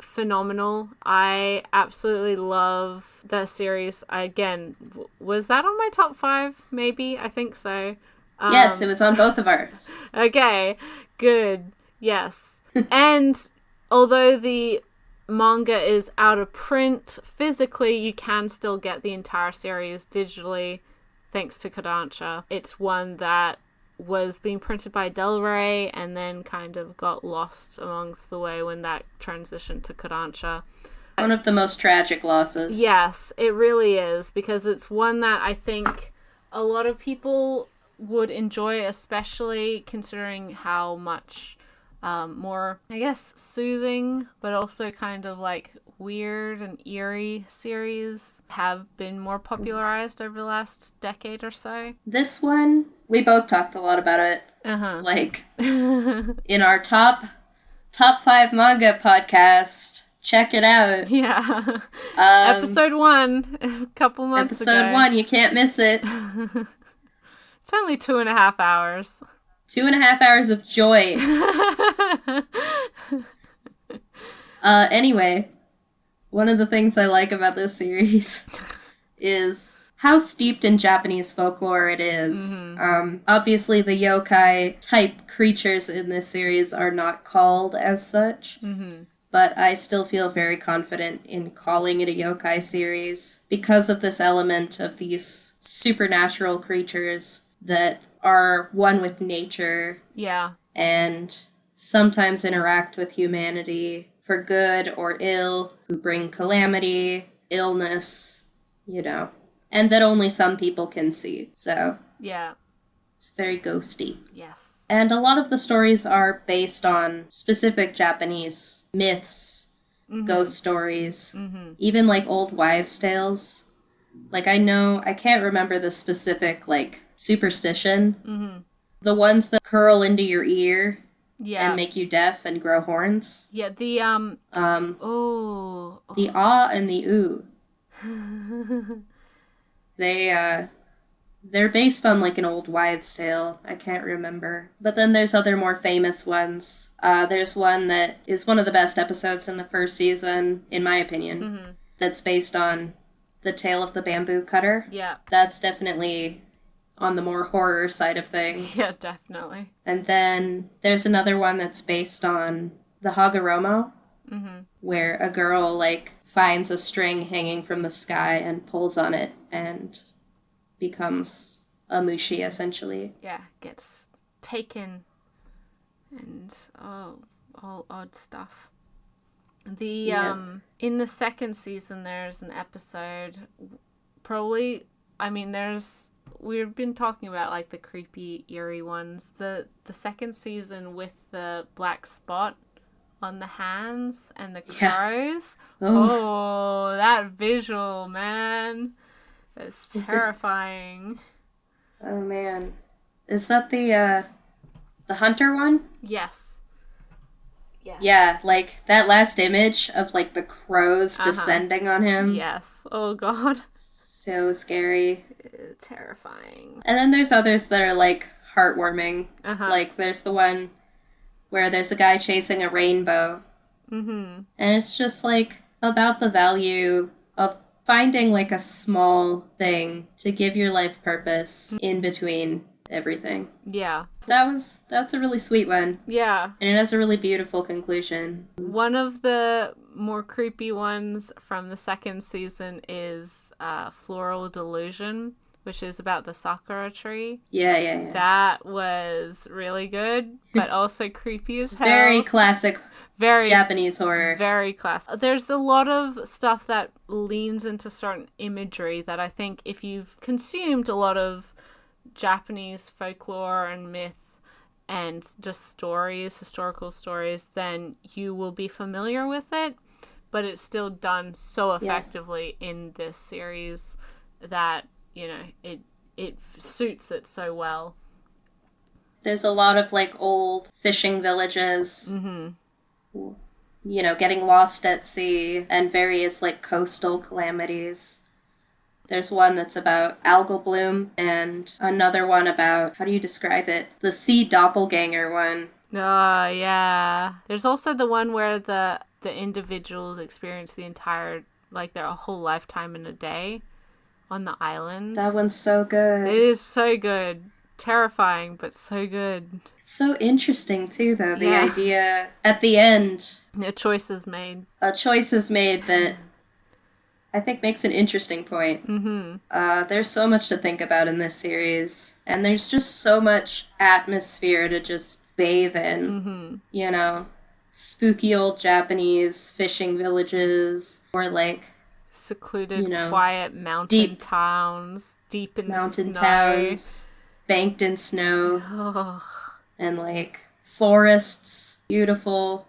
Phenomenal. I absolutely love the series. Again, was that on my top 5? Maybe. I think so. Yes, it was on both of ours. Okay, good. Yes. And although the manga is out of print, physically you can still get the entire series digitally thanks to Kodansha. It's one that was being printed by Del Rey and then kind of got lost amongst the way when that transitioned to Kodansha. One of the most tragic losses. Yes, it really is, because it's one that I think a lot of people would enjoy, especially considering how much more, I guess, soothing, but also kind of like weird and eerie series have been more popularized over the last decade or so. This one, we both talked a lot about it. Like, in our top 5 manga podcast. Check it out. Yeah. Episode 1, a couple months ago. Episode 1, you can't miss it. It's only 2.5 hours. 2.5 hours of joy. Anyway, one of the things I like about this series is how steeped in Japanese folklore it is. Obviously, the yokai type creatures in this series are not called as such. But I still feel very confident in calling it a yokai series because of this element of these supernatural creatures that are one with nature. Yeah. And sometimes interact with humanity for good or ill, who bring calamity, illness, you know, and that only some people can see. So, yeah. It's very ghosty. Yes. And a lot of the stories are based on specific Japanese myths, ghost stories, even like old wives' tales. Like, I can't remember the specific, like, superstition. The ones that curl into your ear and make you deaf and grow horns. Yeah, the, the ah and the ooh. They're based on, like, an old wives' tale. I can't remember. But then there's other more famous ones. There's one that is one of the best episodes in the first season, in my opinion, that's based on The Tale of the Bamboo Cutter. Yeah. That's definitely on the more horror side of things. Yeah, definitely. And then there's another one that's based on the Hagoromo, where a girl, like, finds a string hanging from the sky and pulls on it and becomes a mushi, essentially. Yeah, gets taken and all odd stuff. In the second season there's an episode, probably, I mean, we've been talking about like the creepy, eerie ones. The second season with the black spot on the hands and the crows. Yeah. Oh, that visual, man. It's terrifying. Oh man. Is that the hunter one? Yes. Yes. Yeah, like that last image of like the crows descending on him. Yes. Oh god. So scary. Terrifying. And then there's others that are like heartwarming. Like there's the one where there's a guy chasing a rainbow. And it's just like about the value of finding like a small thing to give your life purpose in between everything. Yeah. That's a really sweet one. Yeah. And it has a really beautiful conclusion. One of the more creepy ones from the second season is Floral Delusion, which is about the sakura tree. Yeah. That was really good, but also creepy as hell. Very classic. Very Japanese horror. Very classic. There's a lot of stuff that leans into certain imagery that I think if you've consumed a lot of Japanese folklore and myth and just stories, historical stories, then you will be familiar with it. But it's still done so effectively in this series that, you know, it suits it so well. There's a lot of like old fishing villages. You know, getting lost at sea and various like coastal calamities. There's one that's about algal bloom and another one about, how do you describe it? The sea doppelganger one. Oh, yeah. There's also the one where the individuals experience the entire, like their whole lifetime in a day on the island. That one's so good. It is so good. Terrifying, but so good. It's so interesting, too, though. The idea, at the end... A choice is made. A choice is made that I think makes an interesting point. There's so much to think about in this series. And there's just so much atmosphere to just bathe in. You know, spooky old Japanese fishing villages, or like... secluded, you know, quiet mountain towns, deep in mountain the snow. Towns. Banked in snow, and like forests, beautiful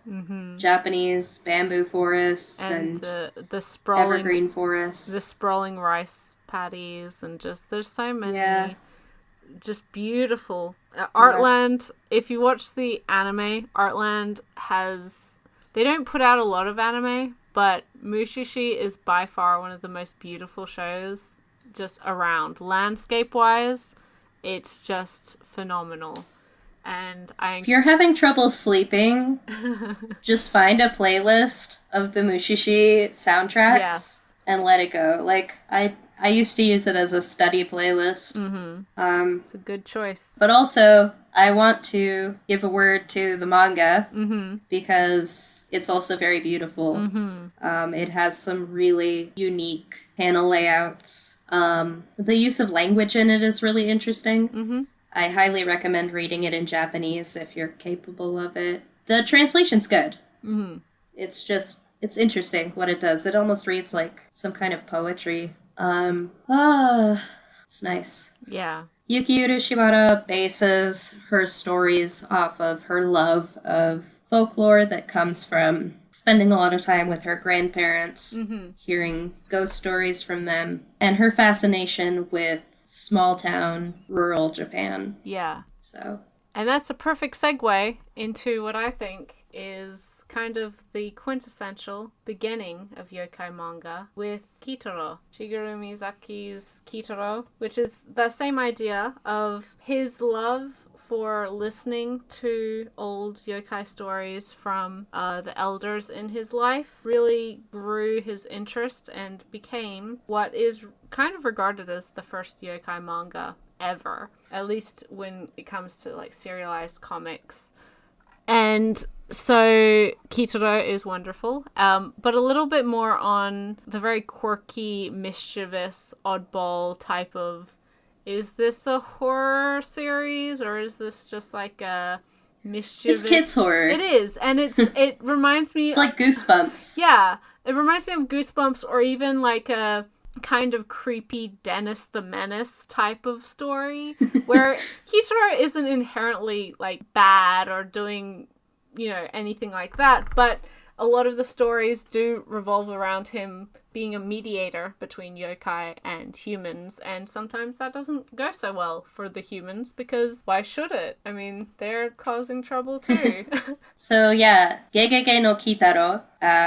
Japanese bamboo forests, and the sprawling evergreen forests, the sprawling rice paddies, and just there's so many just beautiful Artland. If you watch the anime, Artland they don't put out a lot of anime, but Mushishi is by far one of the most beautiful shows just around, landscape wise. It's just phenomenal. And if you're having trouble sleeping, just find a playlist of the Mushishi soundtracks and let it go. Like, I used to use it as a study playlist. It's a good choice. But also, I want to give a word to the manga because it's also very beautiful. It has some really unique panel layouts. The use of language in it is really interesting. I highly recommend reading it in Japanese if you're capable of it. The translation's good. It's interesting what it does. It almost reads like some kind of poetry. It's nice. Yeah. Yuki Urashibara bases her stories off of her love of folklore that comes from spending a lot of time with her grandparents, hearing ghost stories from them, and her fascination with small town, rural Japan. Yeah. So. And that's a perfect segue into what I think is kind of the quintessential beginning of yokai manga with Kitaro. Shigeru Miyazaki's Kitaro, which is the same idea of his love for listening to old yokai stories from the elders in his life really grew his interest and became what is kind of regarded as the first yokai manga ever, at least when it comes to like serialized comics. And so Kitaro is wonderful, but a little bit more on the very quirky, mischievous, oddball type of, is this a horror series or is this just like a mischievous... It's kids horror. It is, and it reminds me... It's like Goosebumps. Yeah, it reminds me of Goosebumps, or even like a kind of creepy Dennis the Menace type of story, where Kitaro isn't inherently like bad or doing, you know, anything like that, but a lot of the stories do revolve around him being a mediator between yokai and humans, and sometimes that doesn't go so well for the humans, because why should it? I mean, they're causing trouble too. So yeah, Gegege no Kitaro,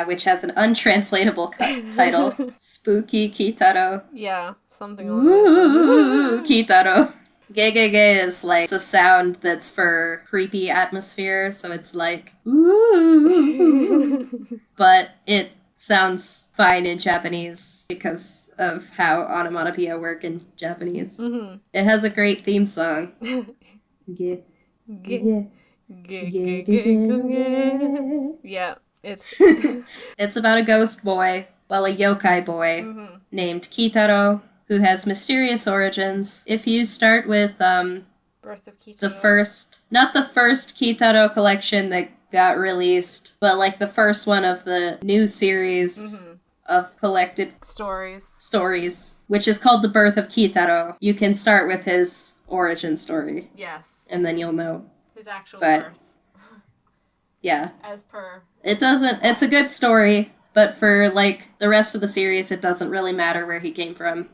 which has an untranslatable title, Spooky Kitaro. Yeah, something along those lines. Ooh, Kitaro. Gegege is like, it's a sound that's for creepy atmosphere, so it's like, ooh. But it sounds fine in Japanese because of how onomatopoeia work in Japanese. Mm-hmm. It has a great theme song. Yeah, it's... It's about a ghost boy, well, a yokai boy, named Kitaro, who has mysterious origins. If you start with Birth of Kitaro. not the first Kitaro collection that got released, but like the first one of the new series of collected stories, which is called The Birth of Kitaro. You can start with his origin story. Yes. And then you'll know his actual birth. Yeah. As per... It's a good story, but for like the rest of the series, it doesn't really matter where he came from.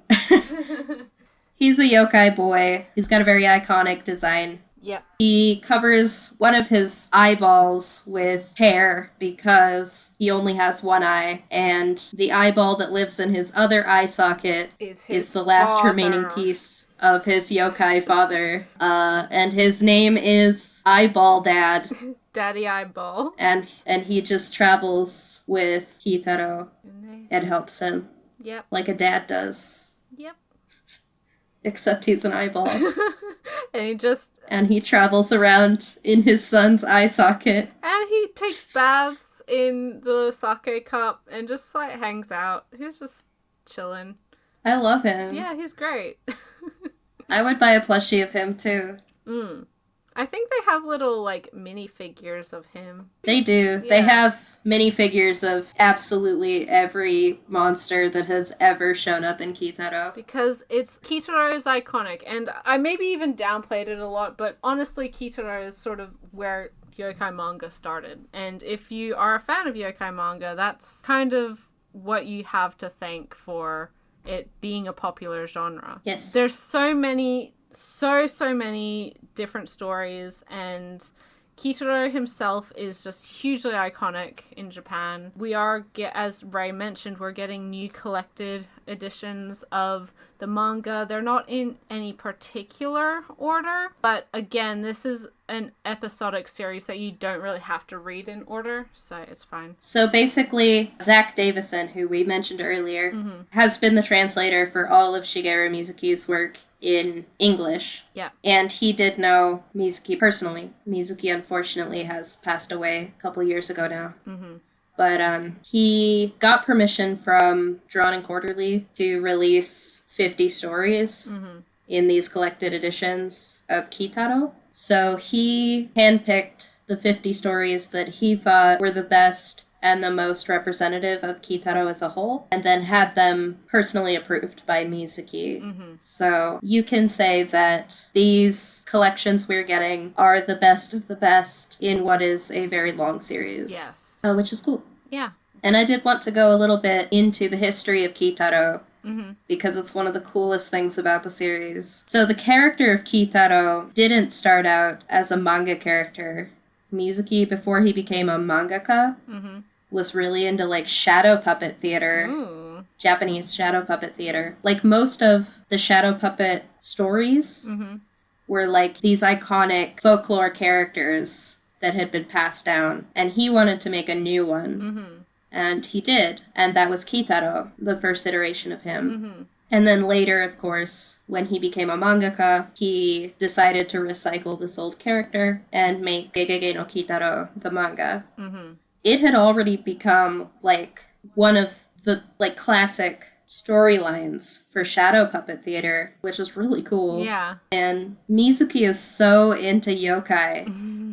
He's a yokai boy. He's got a very iconic design. Yep. He covers one of his eyeballs with hair because he only has one eye, and the eyeball that lives in his other eye socket is the last remaining piece of his yokai father. And his name is Eyeball Dad. Daddy Eyeball. And he just travels with Kitaro and helps him. Yep. Like a dad does. Yep. Except he's an eyeball. And he travels around in his son's eye socket. And he takes baths in the sake cup and just like hangs out. He's just chilling. I love him. Yeah, he's great. I would buy a plushie of him too. I think they have little like minifigures of him. They do. Yeah. They have minifigures of absolutely every monster that has ever shown up in Kitaro. Because Kitaro is iconic, and I maybe even downplayed it a lot, but honestly Kitaro is sort of where yokai manga started. And if you are a fan of yokai manga, that's kind of what you have to thank for it being a popular genre. Yes. There's so many different stories, and Kitaro himself is just hugely iconic in Japan. We are, as Ray mentioned, we're getting new collected editions of the manga. They're not in any particular order, but again, this is an episodic series that you don't really have to read in order, so it's fine. So basically, Zach Davison, who we mentioned earlier, has been the translator for all of Shigeru Mizuki's work in English. Yeah. And he did know Mizuki personally. Mizuki, unfortunately, has passed away a couple years ago now. But he got permission from Drawn and Quarterly to release 50 stories in these collected editions of Kitaro. So he handpicked the 50 stories that he thought were the best and the most representative of Kitaro as a whole, and then had them personally approved by Mizuki. So you can say that these collections we're getting are the best of the best in what is a very long series. Yes. Which is cool. Yeah. And I did want to go a little bit into the history of Kitaro, because it's one of the coolest things about the series. So the character of Kitaro didn't start out as a manga character. Mizuki, before he became a mangaka, was really into like shadow puppet theater. Ooh. Japanese shadow puppet theater. Like most of the shadow puppet stories were like these iconic folklore characters that had been passed down, and he wanted to make a new one. Mm-hmm. And he did, and that was Kitaro, the first iteration of him. Mm-hmm. And then later, of course, when he became a mangaka, he decided to recycle this old character and make Gegege no Kitaro, the manga. Mm-hmm. It had already become, like, one of the, like, classic storylines for shadow puppet theater, which is really cool. Yeah. And Mizuki is so into yokai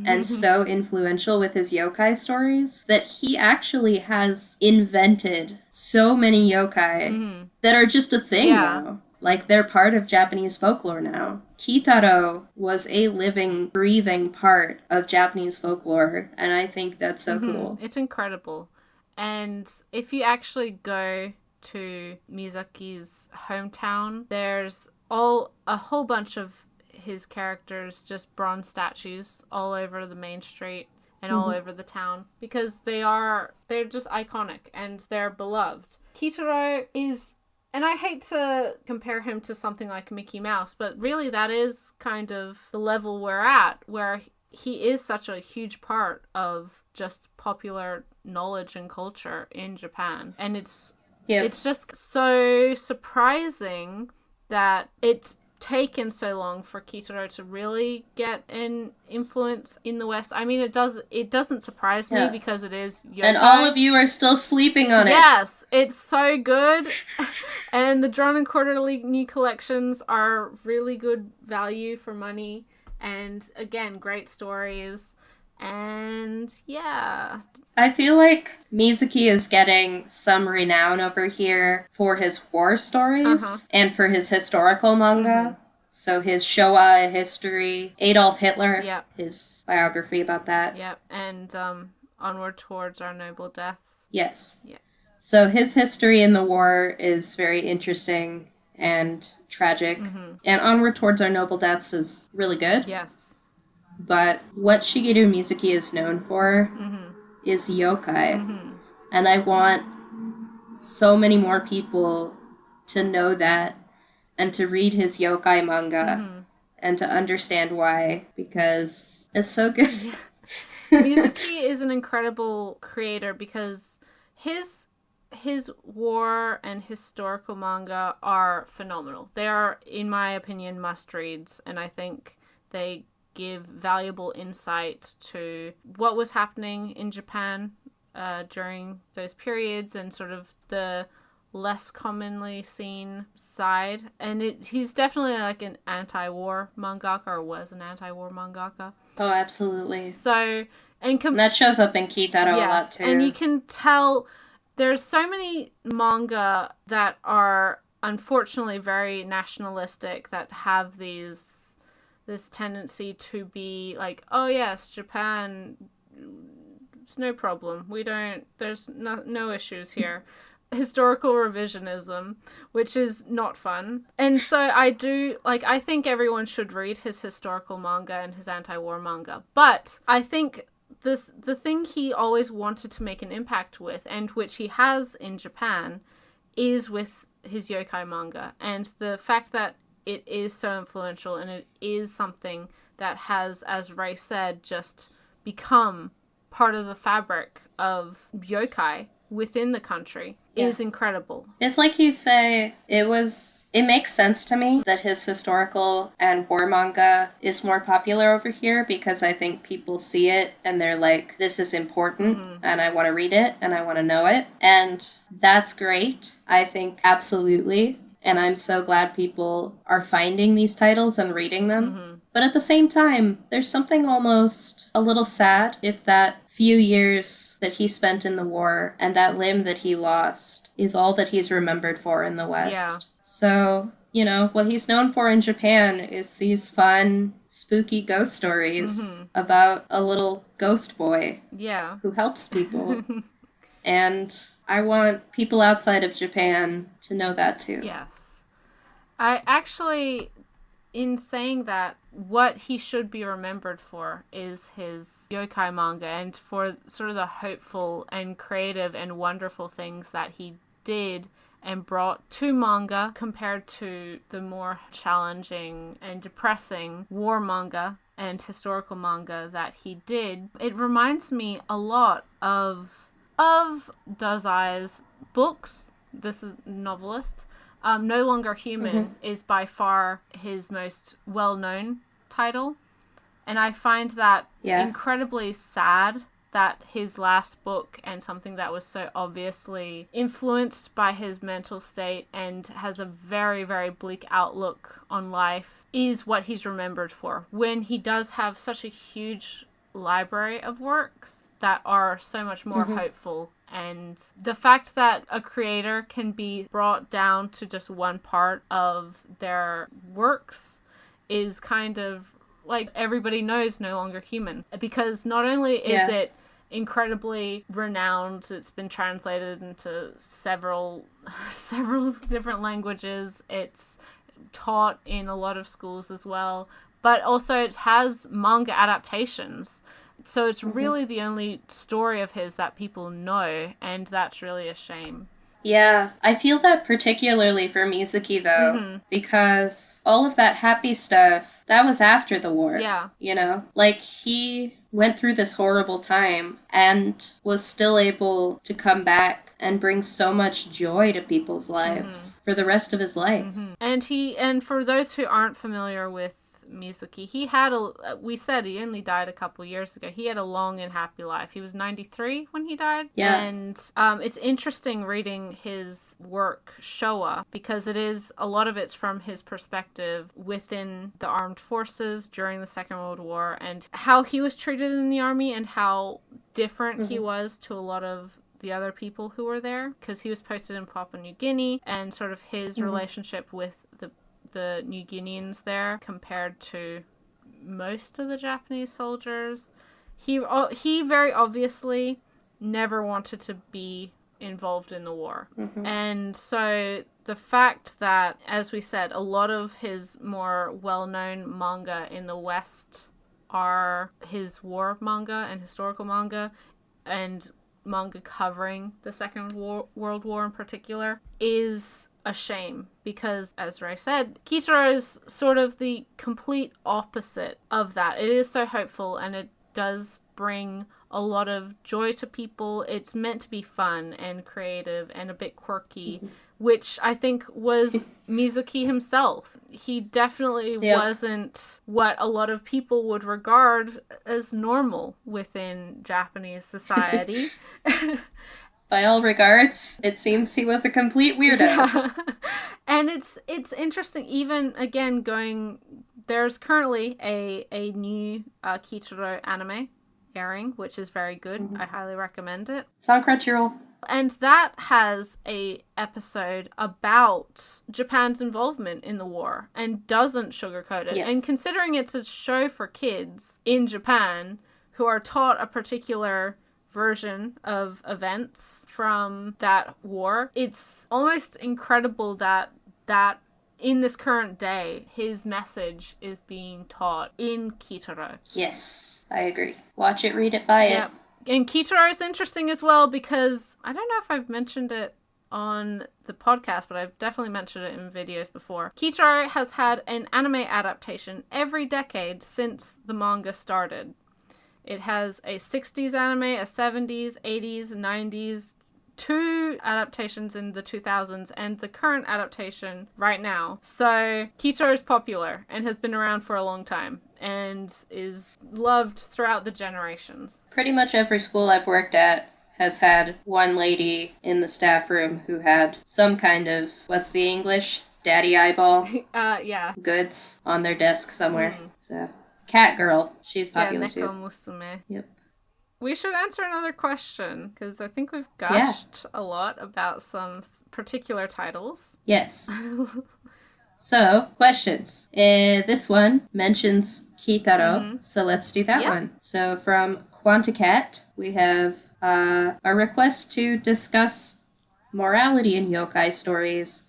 and so influential with his yokai stories that he actually has invented so many yokai that are just a thing now. Like, they're part of Japanese folklore now. Kitaro was a living, breathing part of Japanese folklore, and I think that's so cool. It's incredible. And if you actually go to Mizuki's hometown, there's a whole bunch of his characters, just bronze statues all over the main street and all over the town, because they're just iconic and they're beloved. Kitaro is, and I hate to compare him to something like Mickey Mouse, but really that is kind of the level we're at, where he is such a huge part of just popular knowledge and culture in Japan. And it's just so surprising that it's taken so long for Kitaro to really get an influence in the West. I mean, it doesn't surprise me because it is yokai. And all of you are still sleeping on it. Yes, it's so good. And the Drawn and Quarterly new collections are really good value for money. And again, great stories. And yeah. I feel like Mizuki is getting some renown over here for his war stories and for his historical manga. So his Showa history, Adolf Hitler, his biography about that. Yep, and Onward Towards Our Noble Deaths. Yes. Yeah. So his history in the war is very interesting and tragic. And Onward Towards Our Noble Deaths is really good. Yes. But what Shigeru Mizuki is known for is yokai. And I want so many more people to know that and to read his yokai manga and to understand why, because it's so good. Mizuki is an incredible creator because his war and historical manga are phenomenal. They are, in my opinion, must-reads, and I think they give valuable insight to what was happening in Japan during those periods and sort of the less commonly seen side. And he's definitely like an anti-war mangaka, or was an anti-war mangaka. Oh, absolutely. So, and that shows up in Kitaro a lot too. And you can tell there's so many manga that are unfortunately very nationalistic, that have this tendency to be like, oh yes, Japan, it's no problem. There's no issues here. Historical revisionism, which is not fun. And so I think everyone should read his historical manga and his anti-war manga. But I think the thing he always wanted to make an impact with, and which he has in Japan, is with his yokai manga. And the fact that it is so influential and it is something that has, as Ray said, just become part of the fabric of yokai within the country is incredible. It's like you say, it makes sense to me that his historical and war manga is more popular over here, because I think people see it and they're like, this is important and I want to read it and I want to know it. And that's great. I think absolutely. And I'm so glad people are finding these titles and reading them. But at the same time, there's something almost a little sad if that few years that he spent in the war and that limb that he lost is all that he's remembered for in the West. Yeah. So, what he's known for in Japan is these fun, spooky ghost stories about a little ghost boy who helps people. And I want people outside of Japan to know that too. Yes. I actually, in saying that, what he should be remembered for is his yokai manga, and for sort of the hopeful and creative and wonderful things that he did and brought to manga compared to the more challenging and depressing war manga and historical manga that he did. It reminds me a lot of Dazai's books. This is novelist. No Longer Human is by far his most well-known title. And I find that incredibly sad that his last book, and something that was so obviously influenced by his mental state and has a very, very bleak outlook on life, is what he's remembered for. When he does have such a huge library of works that are so much more hopeful. And the fact that a creator can be brought down to just one part of their works is kind of like everybody knows No Longer Human. Because not only is it incredibly renowned, it's been translated into several different languages, it's taught in a lot of schools as well, but also it has manga adaptations. So it's really the only story of his that people know, and that's really a shame. Yeah, I feel that particularly for Mizuki, though, because all of that happy stuff, that was after the war. Yeah. You know? Like, he went through this horrible time and was still able to come back and bring so much joy to people's lives for the rest of his life. And for those who aren't familiar with Mizuki, we said he only died a couple years ago. He had a long and happy life. He was 93 when he died. Yeah. And it's interesting reading his work, Showa, because a lot of it's from his perspective within the armed forces during the Second World War, and how he was treated in the army and how different he was to a lot of the other people who were there, because he was posted in Papua New Guinea, and sort of his relationship with the New Guineans there compared to most of the Japanese soldiers. He very obviously never wanted to be involved in the war. And so the fact that, as we said, a lot of his more well-known manga in the West are his war manga and historical manga, and manga covering the Second World War in particular, is a shame, because, as Ray said, Kitaro is sort of the complete opposite of that. It is so hopeful, and it does bring a lot of joy to people. It's meant to be fun and creative and a bit quirky, which I think was Mizuki himself. He definitely wasn't what a lot of people would regard as normal within Japanese society. By all regards, it seems he was a complete weirdo. Yeah. And it's interesting, even, again, there's currently a new Kitaro anime airing, which is very good. I highly recommend it. It's on Crunchyroll. And that has a episode about Japan's involvement in the war and doesn't sugarcoat it. Yeah. And considering it's a show for kids in Japan who are taught a particular version of events from that war, it's almost incredible that in this current day, his message is being taught in Kitaro. Yes, I agree. Watch it, read it, buy it. And Kitaro is interesting as well because I don't know if I've mentioned it on the podcast, but I've definitely mentioned it in videos before. Kitaro has had an anime adaptation every decade since the manga started. It has a 60s anime, a 70s, 80s, 90s, 2 adaptations in the 2000s, and the current adaptation right now. So Kitaro is popular and has been around for a long time and is loved throughout the generations. Pretty much every school I've worked at has had one lady in the staff room who had some kind of, what's the English? Daddy eyeball? Yeah. Goods on their desk somewhere. So, Cat Girl. She's popular too. Musume. Yep. We should answer another question, because I think we've gushed a lot about some particular titles. Yes. So, questions. This one mentions Kitaro, so let's do that one. So, from Quanticat, we have a request to discuss morality in yokai stories,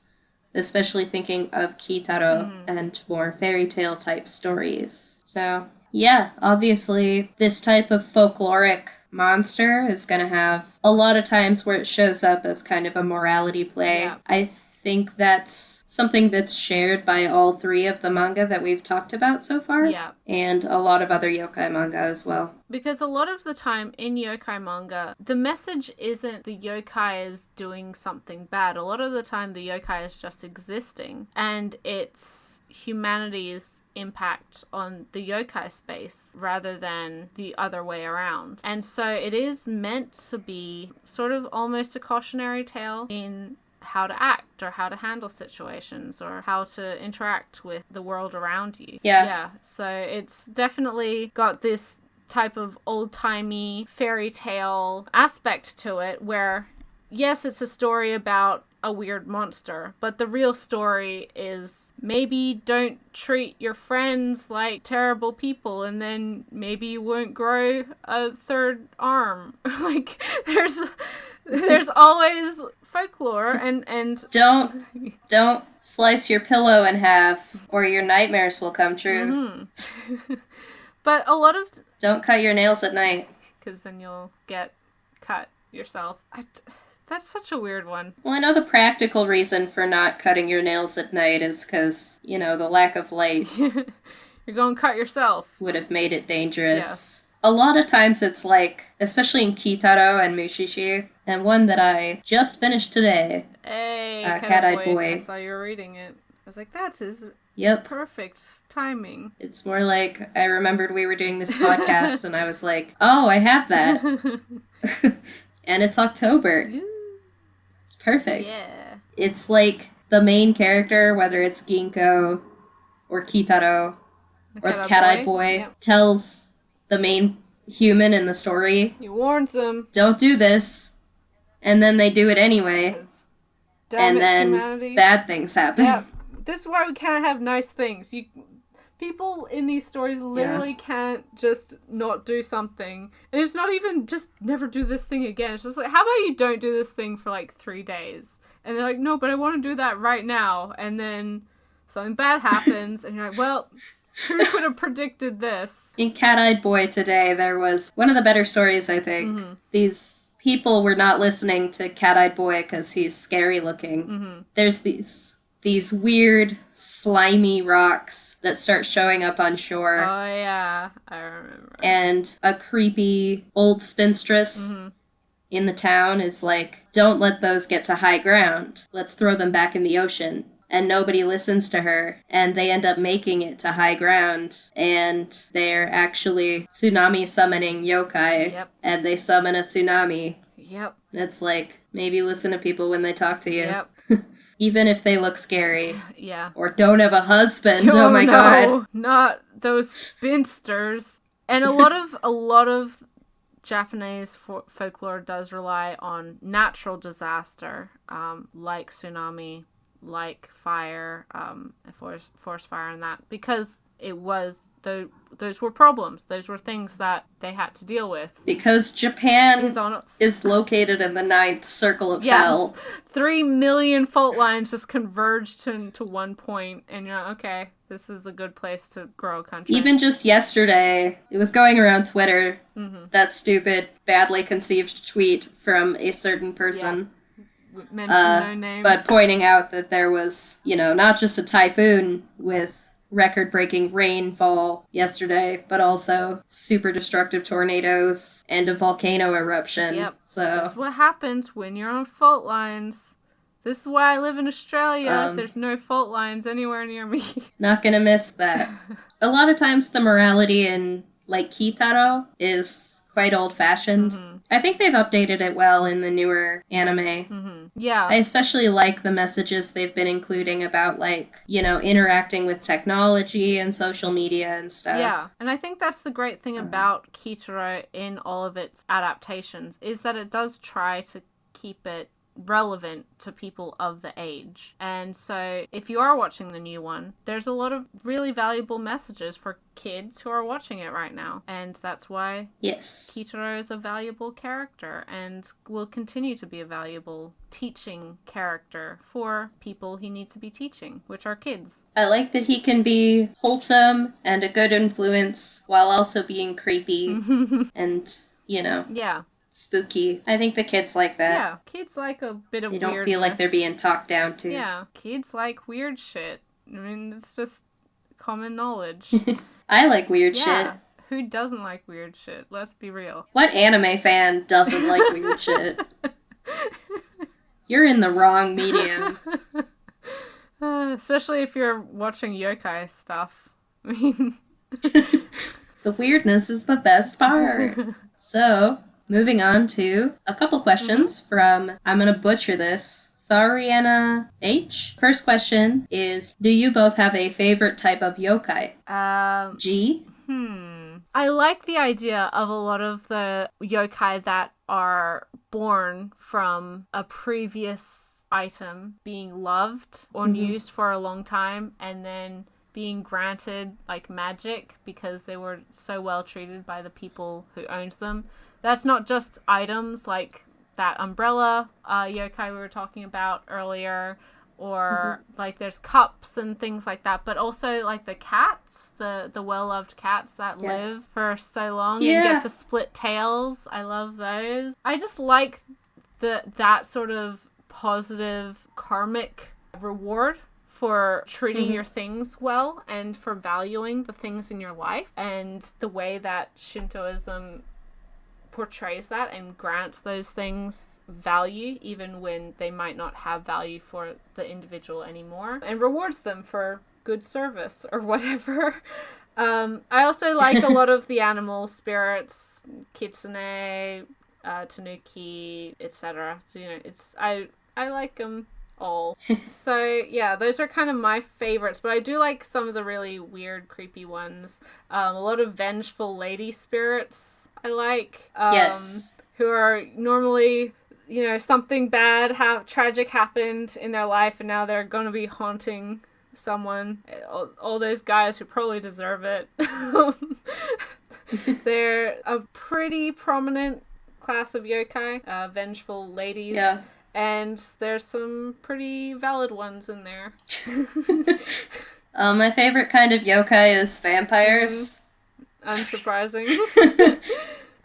especially thinking of Kitaro and more fairy tale type stories. So, yeah, obviously, this type of folkloric monster is going to have a lot of times where it shows up as kind of a morality play. Yeah. I think that's something that's shared by all three of the manga that we've talked about so far. Yeah. And a lot of other yokai manga as well. Because a lot of the time in yokai manga, the message isn't the yokai is doing something bad. A lot of the time, the yokai is just existing. And it's humanity's impact on the yokai space rather than the other way around. And so it is meant to be sort of almost a cautionary tale in how to act or how to handle situations or how to interact with the world around you. Yeah. So it's definitely got this type of old-timey fairy tale aspect to it where, yes, it's a story about a weird monster, but the real story is maybe don't treat your friends like terrible people and then maybe you won't grow a third arm. Like, there's always folklore and don't slice your pillow in half or your nightmares will come true. Mm-hmm. But a lot of don't cut your nails at night because then you'll get cut yourself. That's such a weird one. Well, I know the practical reason for not cutting your nails at night is because, you know, the lack of light. You're going to cut yourself. Would have made it dangerous. Yes. A lot of times it's like, especially in Kitaro and Mushishi, and one that I just finished today. Hey, Cat-Eyed Boy. I saw you were reading it. I was like, that's his perfect timing. It's more like I remembered we were doing this podcast and I was like, oh, I have that. And it's October. Ooh. It's perfect. Yeah. It's like the main character, whether it's Ginkgo or Kitaro or the Cat-Eyed Boy, tells the main human in the story. He warns them. Don't do this. And then they do it anyway. And then humanity. Bad things happen. Yeah. This is why we can't have nice things. People in these stories literally can't just not do something. And it's not even just never do this thing again. It's just like, how about you don't do this thing for like 3 days? And they're like, no, but I want to do that right now. And then something bad happens. And you're like, well, who could have predicted this? In Cat-Eyed Boy today, there was one of the better stories, I think. Mm-hmm. These people were not listening to Cat-Eyed Boy because he's scary looking. Mm-hmm. There's these weird, slimy rocks that start showing up on shore. Oh, yeah. I remember. And a creepy old spinstress in the town is like, don't let those get to high ground. Let's throw them back in the ocean. And nobody listens to her. And they end up making it to high ground. And they're actually tsunami summoning yokai. Yep. And they summon a tsunami. Yep. It's like, maybe listen to people when they talk to you. Yep. Even if they look scary. Yeah. Or don't have a husband. Oh my god. Not those spinsters. And a lot of Japanese folklore does rely on natural disaster, like tsunami, like fire, forest fire and that, because it was those were problems. Those were things that they had to deal with. Because Japan is located in the 9th circle of hell. 3 million fault lines just converged into one point, and you're like, okay, this is a good place to grow a country. Even just yesterday, it was going around Twitter, that stupid, badly conceived tweet from a certain person. Yeah. Mention no names. But pointing out that there was, not just a typhoon with record-breaking rainfall yesterday, but also super destructive tornadoes and a volcano eruption. Yep. So that's what happens when you're on fault lines. This is why I live in Australia. There's no fault lines anywhere near me. Not gonna miss that. A lot of times the morality in, like, Kitaro is quite old-fashioned. I think they've updated it well in the newer anime. Yeah. I especially like the messages they've been including about, like, interacting with technology and social media and stuff. Yeah. And I think that's the great thing about Kitaro in all of its adaptations, is that it does try to keep it relevant to people of the age. And so if you are watching the new one, there's a lot of really valuable messages for kids who are watching it right now. And that's why Kitaro is a valuable character and will continue to be a valuable teaching character for people he needs to be teaching, which are kids. I like that he can be wholesome and a good influence while also being creepy and Yeah. spooky. I think the kids like that. Yeah. Kids like a bit of They weirdness. don't feel like they're being talked down to. Yeah. Kids like weird shit. I mean, it's just common knowledge. I like weird shit. Who doesn't like weird shit? Let's be real. What anime fan doesn't like weird shit? You're in the wrong medium. Especially if you're watching yokai stuff. I mean... The weirdness is the best part. So, moving on to a couple questions from, I'm going to butcher this, Thariana H. First question is, do you both have a favorite type of yokai? G? I like the idea of a lot of the yokai that are born from a previous item being loved or used for a long time and then being granted like magic because they were so well treated by the people who owned them. That's not just items like that umbrella yokai we were talking about earlier, or like there's cups and things like that, but also like the cats, the well-loved cats that live for so long and get the split tails. I love those. I just like that sort of positive karmic reward for treating your things well and for valuing the things in your life, and the way that Shintoism portrays that and grants those things value even when they might not have value for the individual anymore, and rewards them for good service or whatever. I also like a lot of the animal spirits, kitsune, tanuki, etc. I like them all. So yeah, those are kind of my favorites, but I do like some of the really weird, creepy ones. A lot of vengeful lady spirits I like. Who are normally, something bad, tragic happened in their life, and now they're going to be haunting someone. All those guys who probably deserve it. They're a pretty prominent class of yokai, vengeful ladies. Yeah. And there's some pretty valid ones in there. My favorite kind of yokai is vampires. Unsurprising.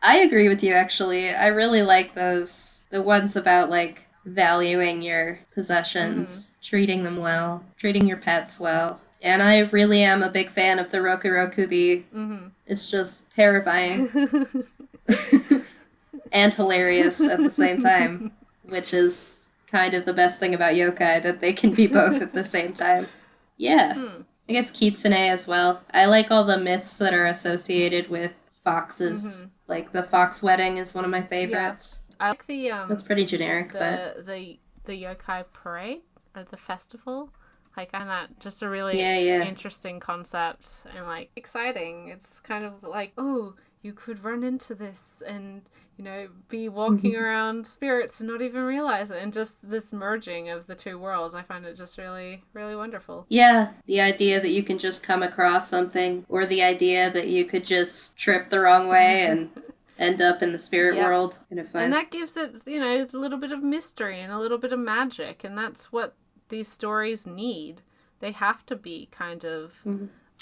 I agree with you, actually. I really like those. The ones about, like, valuing your possessions, treating them well, treating your pets well. And I really am a big fan of the Rokurokubi. It's just terrifying. And hilarious at the same time. Which is kind of the best thing about yokai, that they can be both at the same time. Yeah. I guess kitsune as well. I like all the myths that are associated with foxes. Like the fox wedding is one of my favorites. Yeah. I like the that's pretty generic, the yokai parade or the festival. Like, I find that just a really interesting concept and like exciting. It's kind of like, oh, you could run into this and be walking around spirits and not even realize it, and just this merging of the two worlds. I find it just really, really wonderful. Yeah, the idea that you can just come across something, or the idea that you could just trip the wrong way and end up in the spirit world. Kind of fun. And that gives it, a little bit of mystery and a little bit of magic, and that's what these stories need. They have to be kind of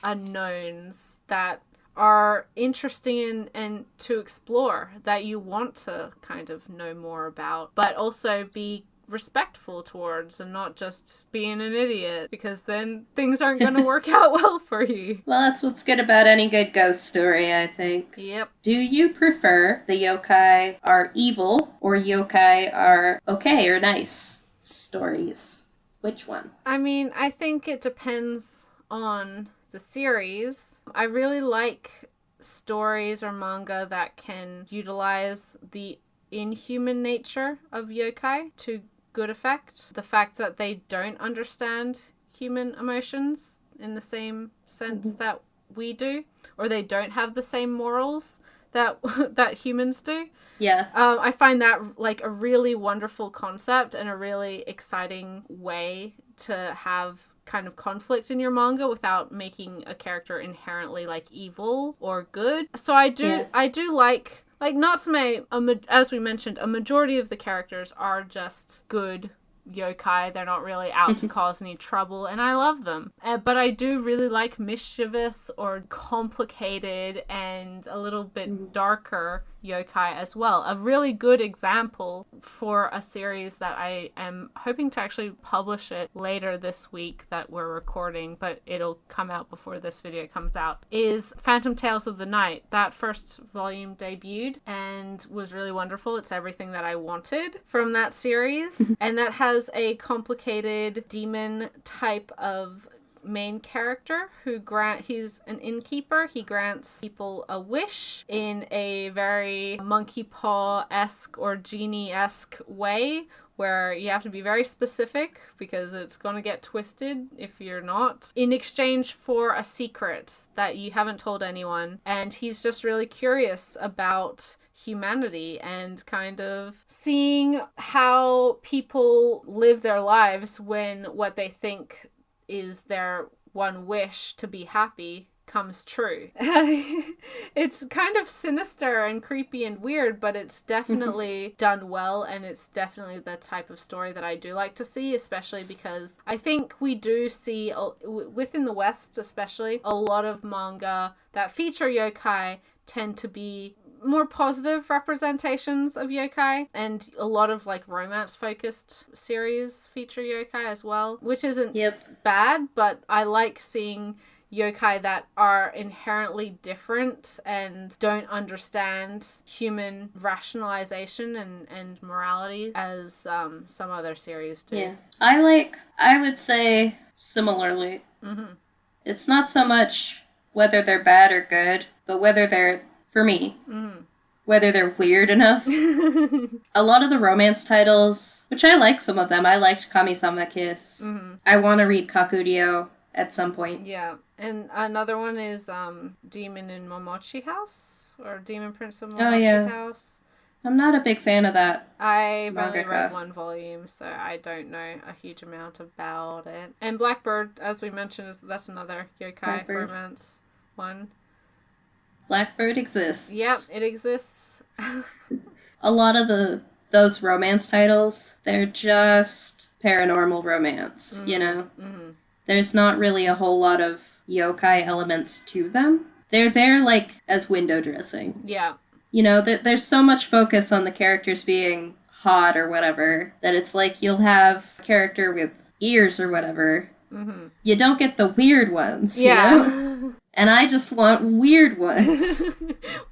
unknowns that are interesting and to explore, that you want to kind of know more about, but also be respectful towards and not just being an idiot, because then things aren't going to work out well for you. Well, that's what's good about any good ghost story, I think. Yep. Do you prefer the yokai are evil or yokai are okay or nice stories? Which one? I mean, I think it depends on the series. I really like stories or manga that can utilize the inhuman nature of yokai to good effect. The fact that they don't understand human emotions in the same sense that we do, or they don't have the same morals that humans do. Yeah. I find that like a really wonderful concept and a really exciting way to have kind of conflict in your manga without making a character inherently like evil or good. So I do like Natsume, as we mentioned, a majority of the characters are just good yokai. They're not really out to cause any trouble, and I love them. But I do really like mischievous or complicated and a little bit darker yokai as well. A really good example for a series that I am hoping to actually publish it later this week that we're recording, but it'll come out before this video comes out, is Phantom Tales of the Night. That first volume debuted and was really wonderful. It's everything that I wanted from that series. And that has a complicated demon type of main character who he's an innkeeper. He grants people a wish in a very monkey paw-esque or genie-esque way, where you have to be very specific because it's going to get twisted if you're not, in exchange for a secret that you haven't told anyone. And he's just really curious about humanity and kind of seeing how people live their lives when what they think is their one wish to be happy comes true. It's kind of sinister and creepy and weird, but it's definitely done well, and it's definitely the type of story that I do like to see, especially because I think we do see, within the West especially, a lot of manga that feature yokai tend to be more positive representations of yokai, and a lot of like romance focused series feature yokai as well, which isn't bad, but I like seeing yokai that are inherently different and don't understand human rationalization and morality as some other series do. Yeah. I would say similarly. It's not so much whether they're bad or good, but whether they're, for me, whether they're weird enough. A lot of the romance titles, which I like some of them. I liked Kami-sama Kiss. I want to read Kakuryou at some point. Yeah. And another one is Demon in Momochi House, or Demon Prince of Momochi House. I'm not a big fan of that. I've only read one volume, so I don't know a huge amount about it. And Blackbird, as we mentioned, that's another yokai romance one. Blackbird exists. Yep, it exists. A lot of those romance titles, they're just paranormal romance, you know? There's not really a whole lot of yokai elements to them. They're there, like, as window dressing. Yeah. You know, there's so much focus on the characters being hot or whatever, that it's like you'll have a character with ears or whatever. You don't get the weird ones, you know? And I just want weird ones.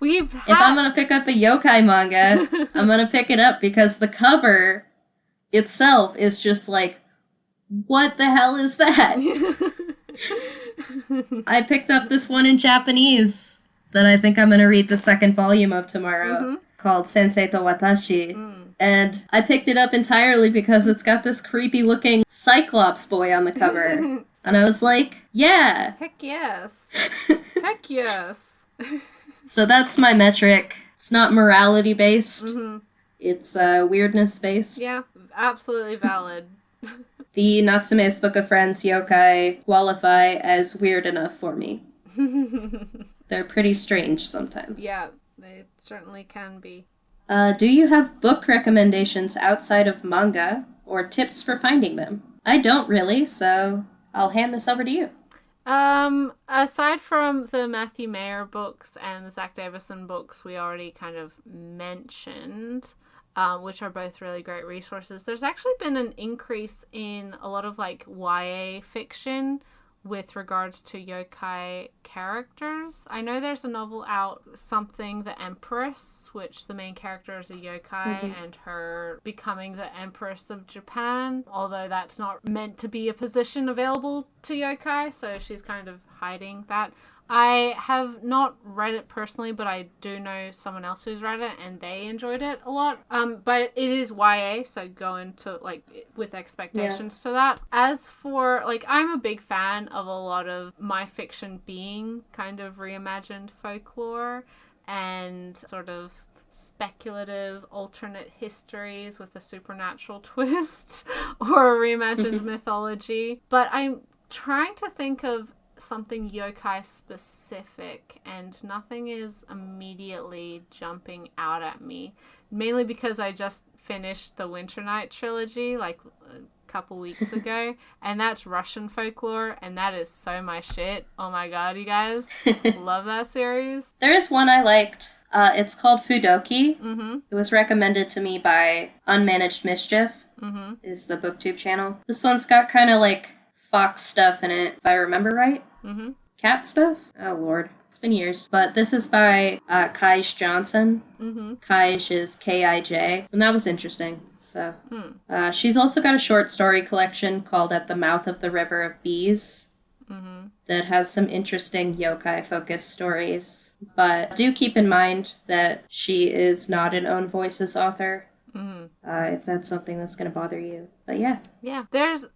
If I'm going to pick up a yokai manga, I'm going to pick it up because the cover itself is just like, what the hell is that? I picked up this one in Japanese that I think I'm going to read the second volume of tomorrow, called Sensei to Watashi. And I picked it up entirely because it's got this creepy looking Cyclops boy on the cover. And I was like, yeah. Heck yes. Heck yes. So that's my metric. It's not morality based. It's weirdness based. Yeah, absolutely valid. The Natsume's Book of Friends yokai qualify as weird enough for me. They're pretty strange sometimes. Yeah, they certainly can be. Do you have book recommendations outside of manga or tips for finding them? I don't really, so I'll hand this over to you. Aside from the Matthew Mayer books and the Zach Davison books we already kind of mentioned, which are both really great resources, there's actually been an increase in a lot of like YA fiction with regards to yokai characters. I know there's a novel out, Something the Empress, which the main character is a yokai and her becoming the Empress of Japan, although that's not meant to be a position available to yokai, so she's kind of hiding that. I have not read it personally, but I do know someone else who's read it and they enjoyed it a lot. But it is YA, so go into like with expectations to that. As for like, I'm a big fan of a lot of my fiction being kind of reimagined folklore and sort of speculative alternate histories with a supernatural twist or reimagined mythology. But I'm trying to think of something yokai specific, and nothing is immediately jumping out at me, mainly because I just finished the Winter Night trilogy like a couple weeks ago, and that's Russian folklore, and that is so my shit. Oh my god, you guys. Love that series. There is one I liked. It's called Fudoki. Mm-hmm. It was recommended to me by Unmanaged Mischief, Mm-hmm. is the booktube channel. This one's got kind of like fox stuff in it, if I remember right. Mm-hmm. Cat stuff? Oh, Lord. It's been years. But this is by Kaj Johnson. Mm-hmm. Kaj is K-I-J. And that was interesting. So, Mm. she's also got a short story collection called At the Mouth of the River of Bees. Mm-hmm. That has some interesting yokai-focused stories. But do keep in mind that she is not an Own Voices author, if that's something that's going to bother you. But yeah. Yeah.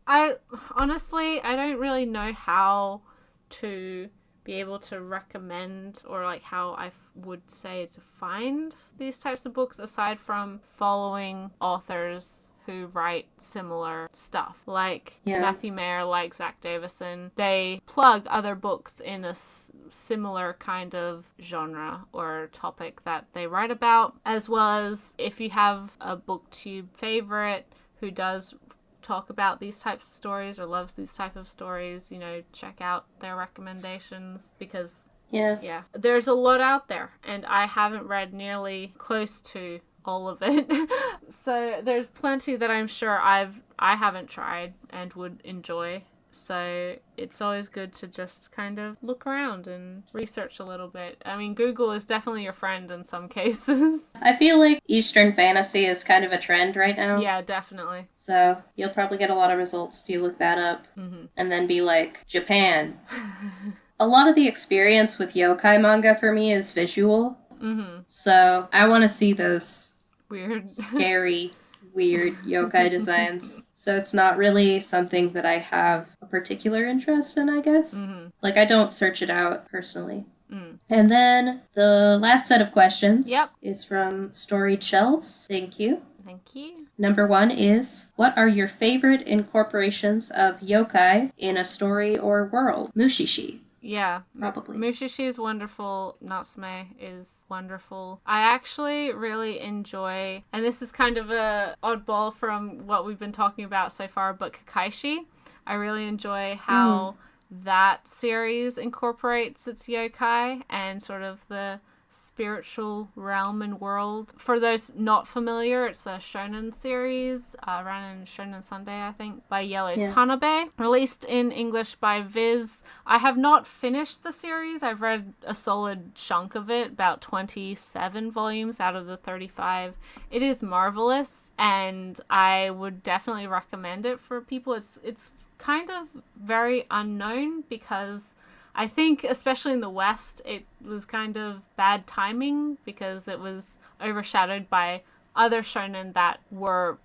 I don't really know how to be able to recommend or like how I would say to find these types of books aside from following authors who write similar stuff. Like Matthew Mayer, like Zach Davison, they plug other books in a similar kind of genre or topic that they write about, as well as if you have a booktube favorite who does talk about these types of stories or loves these type of stories, check out their recommendations because there's a lot out there and I haven't read nearly close to all of it. So there's plenty that I'm sure I haven't tried and would enjoy. So it's always good to just kind of look around and research a little bit. I mean, Google is definitely your friend in some cases. I feel like Eastern fantasy is kind of a trend right now. Yeah, definitely. So you'll probably get a lot of results if you look that up and then be like, Japan. A lot of the experience with yokai manga for me is visual. So I want to see those weird, scary, weird yokai designs. So it's not really something that I have a particular interest in, I guess. Like, I don't search it out personally. And then the last set of questions is from Storied Shelves. Thank you. Thank you. Number 1 is, what are your favorite incorporations of yokai in a story or world? Mushishi. Yeah, probably. Mushishi is wonderful. Natsume is wonderful. I actually really enjoy, and this is kind of a oddball from what we've been talking about so far, but Kakaishi. I really enjoy how that series incorporates its yokai and sort of the spiritual realm and world. For those not familiar, it's a shonen series, ran in Shonen Sunday, I think, by Yellow Tanabe, released in English by Viz. I have not finished the series. I've read a solid chunk of it, about 27 volumes out of the 35. It is marvelous, and I would definitely recommend it for people. It's kind of very unknown because I think, especially in the West, it was kind of bad timing because it was overshadowed by other shonen that were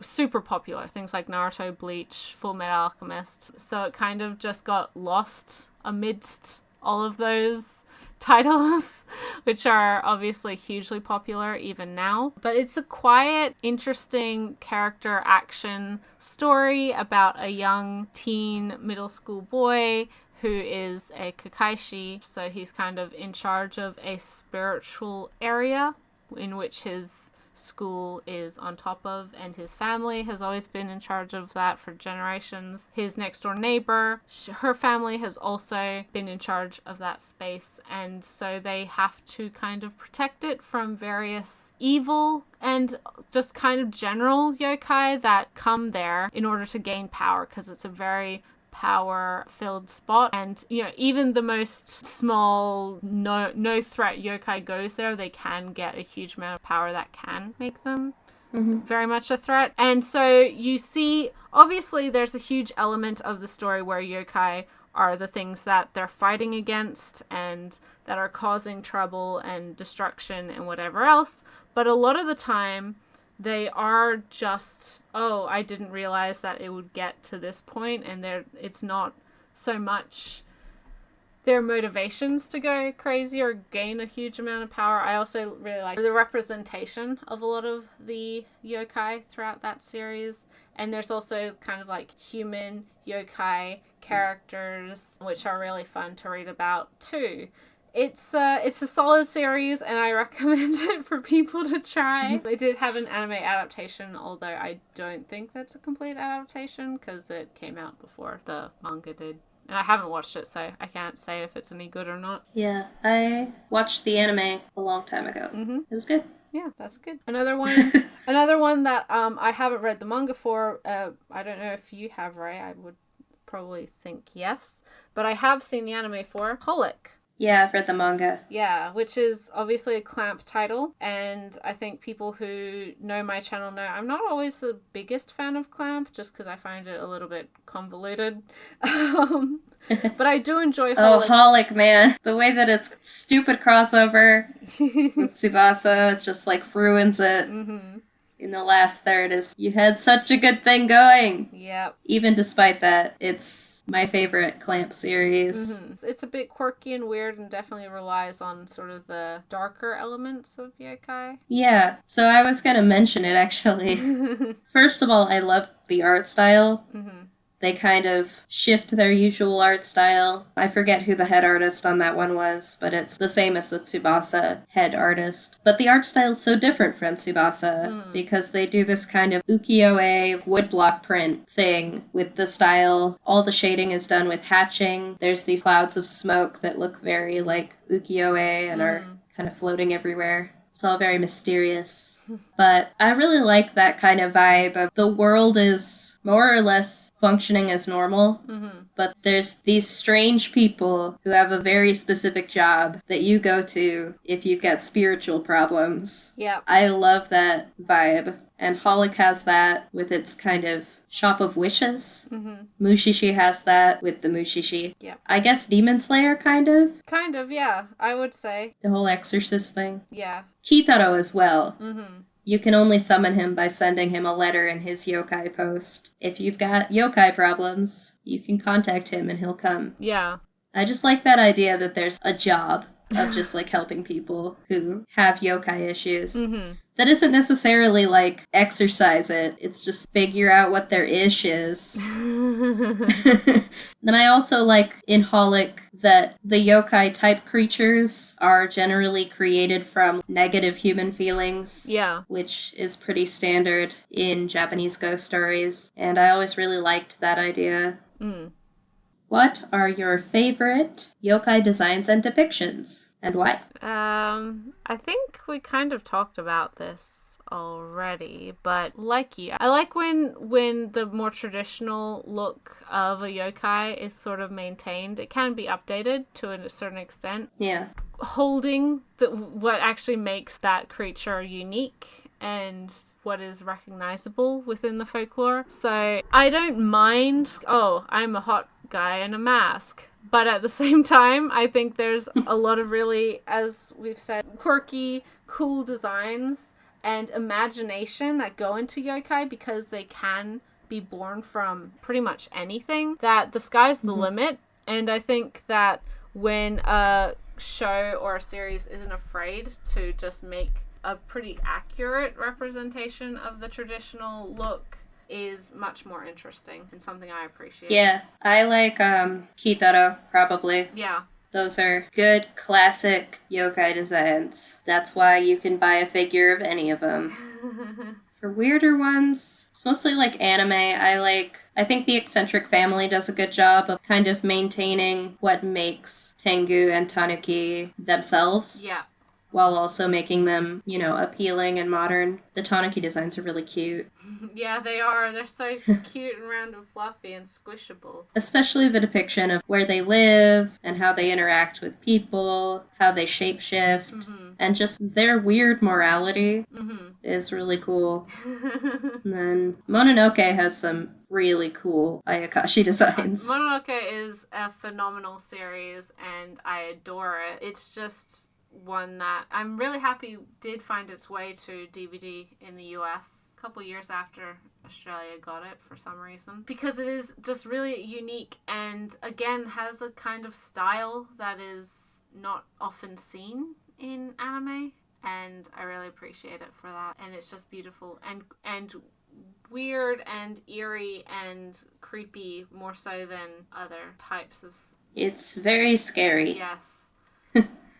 super popular. Things like Naruto, Bleach, Full Metal Alchemist. So it kind of just got lost amidst all of those titles, which are obviously hugely popular even now. But it's a quiet, interesting character action story about a young teen middle school boy who is a Kakaishi, so he's kind of in charge of a spiritual area in which his school is on top of, and his family has always been in charge of that for generations. His next door neighbor, her family has also been in charge of that space, and so they have to kind of protect it from various evil and just kind of general yokai that come there in order to gain power, because it's a very power-filled spot, and even the most small no threat yokai goes there, they can get a huge amount of power that can make them very much a threat. And so you see, obviously there's a huge element of the story where yokai are the things that they're fighting against and that are causing trouble and destruction and whatever else, but a lot of the time they are just, I didn't realize that it would get to this point, and it's not so much their motivations to go crazy or gain a huge amount of power. I also really like the representation of a lot of the yokai throughout that series, and there's also kind of like human yokai characters, which are really fun to read about too. It's a solid series, and I recommend it for people to try. They did have an anime adaptation, although I don't think that's a complete adaptation because it came out before the manga did. And I haven't watched it, so I can't say if it's any good or not. Yeah, I watched the anime a long time ago. Mm-hmm. It was good. Yeah, that's good. Another one that I haven't read the manga for. I don't know if you have, Ray. I would probably think yes, but I have seen the anime for Holic. Yeah, I've read the manga. Yeah, which is obviously a Clamp title, and I think people who know my channel know I'm not always the biggest fan of Clamp, just because I find it a little bit convoluted. But I do enjoy Holic. Oh, Holic, man. The way that it's stupid crossover with Tsubasa just, like, ruins it. Mm-hmm. In the last third is, you had such a good thing going. Yep. Even despite that, it's my favorite Clamp series. Mm-hmm. It's a bit quirky and weird and definitely relies on sort of the darker elements of yokai. Yeah, so I was going to mention it, actually. First of all, I love the art style. Mm-hmm. They kind of shift their usual art style. I forget who the head artist on that one was, but it's the same as the Tsubasa head artist. But the art style is so different from Tsubasa because they do this kind of ukiyo-e woodblock print thing with the style. All the shading is done with hatching. There's these clouds of smoke that look very like ukiyo-e and are kind of floating everywhere. It's all very mysterious. But I really like that kind of vibe of the world is more or less functioning as normal, but there's these strange people who have a very specific job that you go to if you've got spiritual problems. Yeah. I love that vibe. And Holic has that with its kind of shop of wishes. Mushishi has that with the Mushishi. Yeah. I guess Demon Slayer, kind of. Kind of, yeah, I would say. The whole exorcist thing. Yeah. Kitaro as well. Mm-hmm. You can only summon him by sending him a letter in his yokai post. If you've got yokai problems, you can contact him and he'll come. Yeah. I just like that idea that there's a job of just, like, helping people who have yokai issues. That isn't necessarily, like, exercise it. It's just figure out what their ish is. Then I also like in Holic that the yokai type creatures are generally created from negative human feelings. Yeah. Which is pretty standard in Japanese ghost stories. And I always really liked that idea. What are your favorite yokai designs and depictions? And why? I think we kind of talked about this already, but like you, I like when the more traditional look of a yokai is sort of maintained. It can be updated to a certain extent. Yeah. Holding what actually makes that creature unique and what is recognizable within the folklore. So I don't mind, I'm a hot guy in a mask. But at the same time, I think there's a lot of really, as we've said, quirky, cool designs and imagination that go into yokai because they can be born from pretty much anything, that the sky's the limit. And I think that when a show or a series isn't afraid to just make a pretty accurate representation of the traditional look is much more interesting and something I appreciate. Yeah, I like Kitaro, probably. Yeah. Those are good, classic yokai designs. That's why you can buy a figure of any of them. For weirder ones, it's mostly like anime. I think the Eccentric Family does a good job of kind of maintaining what makes Tengu and Tanuki themselves. Yeah. While also making them, appealing and modern. The Tanuki designs are really cute. Yeah, they are. They're so cute and round and fluffy and squishable. Especially the depiction of where they live and how they interact with people, how they shapeshift, and just their weird morality is really cool. And then Mononoke has some really cool Ayakashi designs. Mononoke is a phenomenal series and I adore it. It's just one that I'm really happy did find its way to DVD in the US a couple years after Australia got it for some reason, because it is just really unique and again has a kind of style that is not often seen in anime, and I really appreciate it for that. And it's just beautiful and weird and eerie and creepy, more so than other types of... It's very scary. Yes.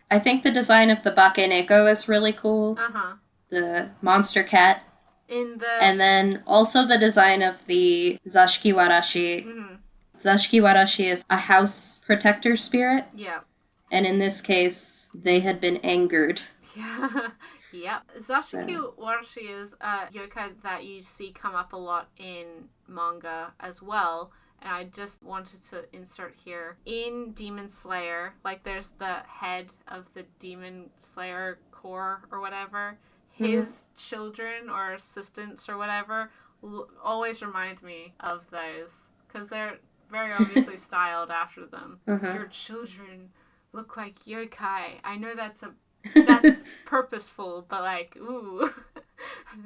I think the design of the Bakeneko is really cool. Uh-huh. The monster cat. And then also the design of the Zashiki Warashi. Zashiki Warashi is a house protector spirit. Yeah. And in this case, they had been angered. Yeah. Yep. Zashiki Warashi is a yokai that you see come up a lot in manga as well. And I just wanted to insert here, in Demon Slayer, like there's the head of the Demon Slayer Corps or whatever, his children or assistants or whatever always remind me of those, because they're very obviously styled after them. Your children look like yokai. I know that's purposeful, but like, ooh,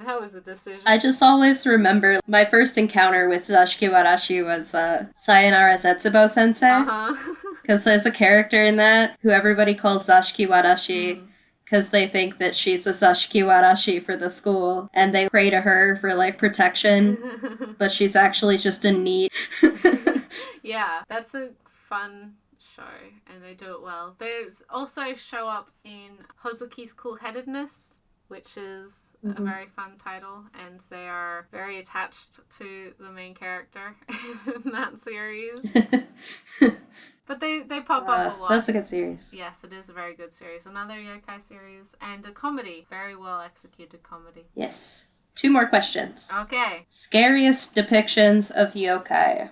that was a decision. I just always remember my first encounter with Zashiki Warashi was Sayonara Zetsubo Sensei. Because there's a character in that who everybody calls Zashiki Warashi because they think that she's a Zashiki Warashi for the school, and they pray to her for like protection, but she's actually just a neat. Yeah, that's a fun show, and they do it well. They also show up in Hozuki's Cool-Headedness, which is a very fun title, and they are very attached to the main character in that series. But they pop up a lot. That's a good series. Yes, it is a very good series. Another yokai series, and a comedy. Very well executed comedy. Yes. 2 more questions. Okay. Scariest depictions of yokai.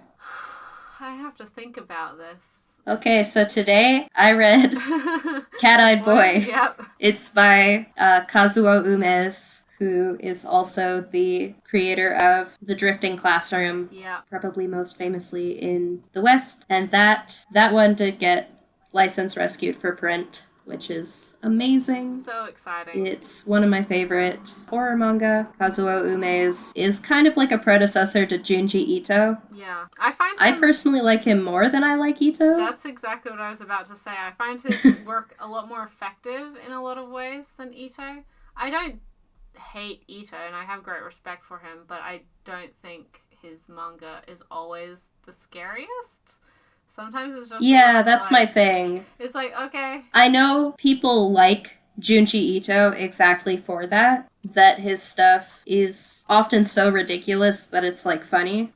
I have to think about this. Okay, so today I read Cat-Eyed Boy. Yep. It's by Kazuo Umes, who is also the creator of The Drifting Classroom, probably most famously in the West. And that one did get license rescued for print, which is amazing. So exciting. It's one of my favorite horror manga. Kazuo Umes is kind of like a predecessor to Junji Ito. Yeah. I personally like him more than I like Ito. That's exactly what I was about to say. I find his work a lot more effective in a lot of ways than Ito. I don't hate Ito, and I have great respect for him, but I don't think his manga is always the scariest. Sometimes it's just... Yeah, that's my thing. It's like, okay. I know people like Junji Ito exactly for that his stuff is often so ridiculous that it's, like, funny.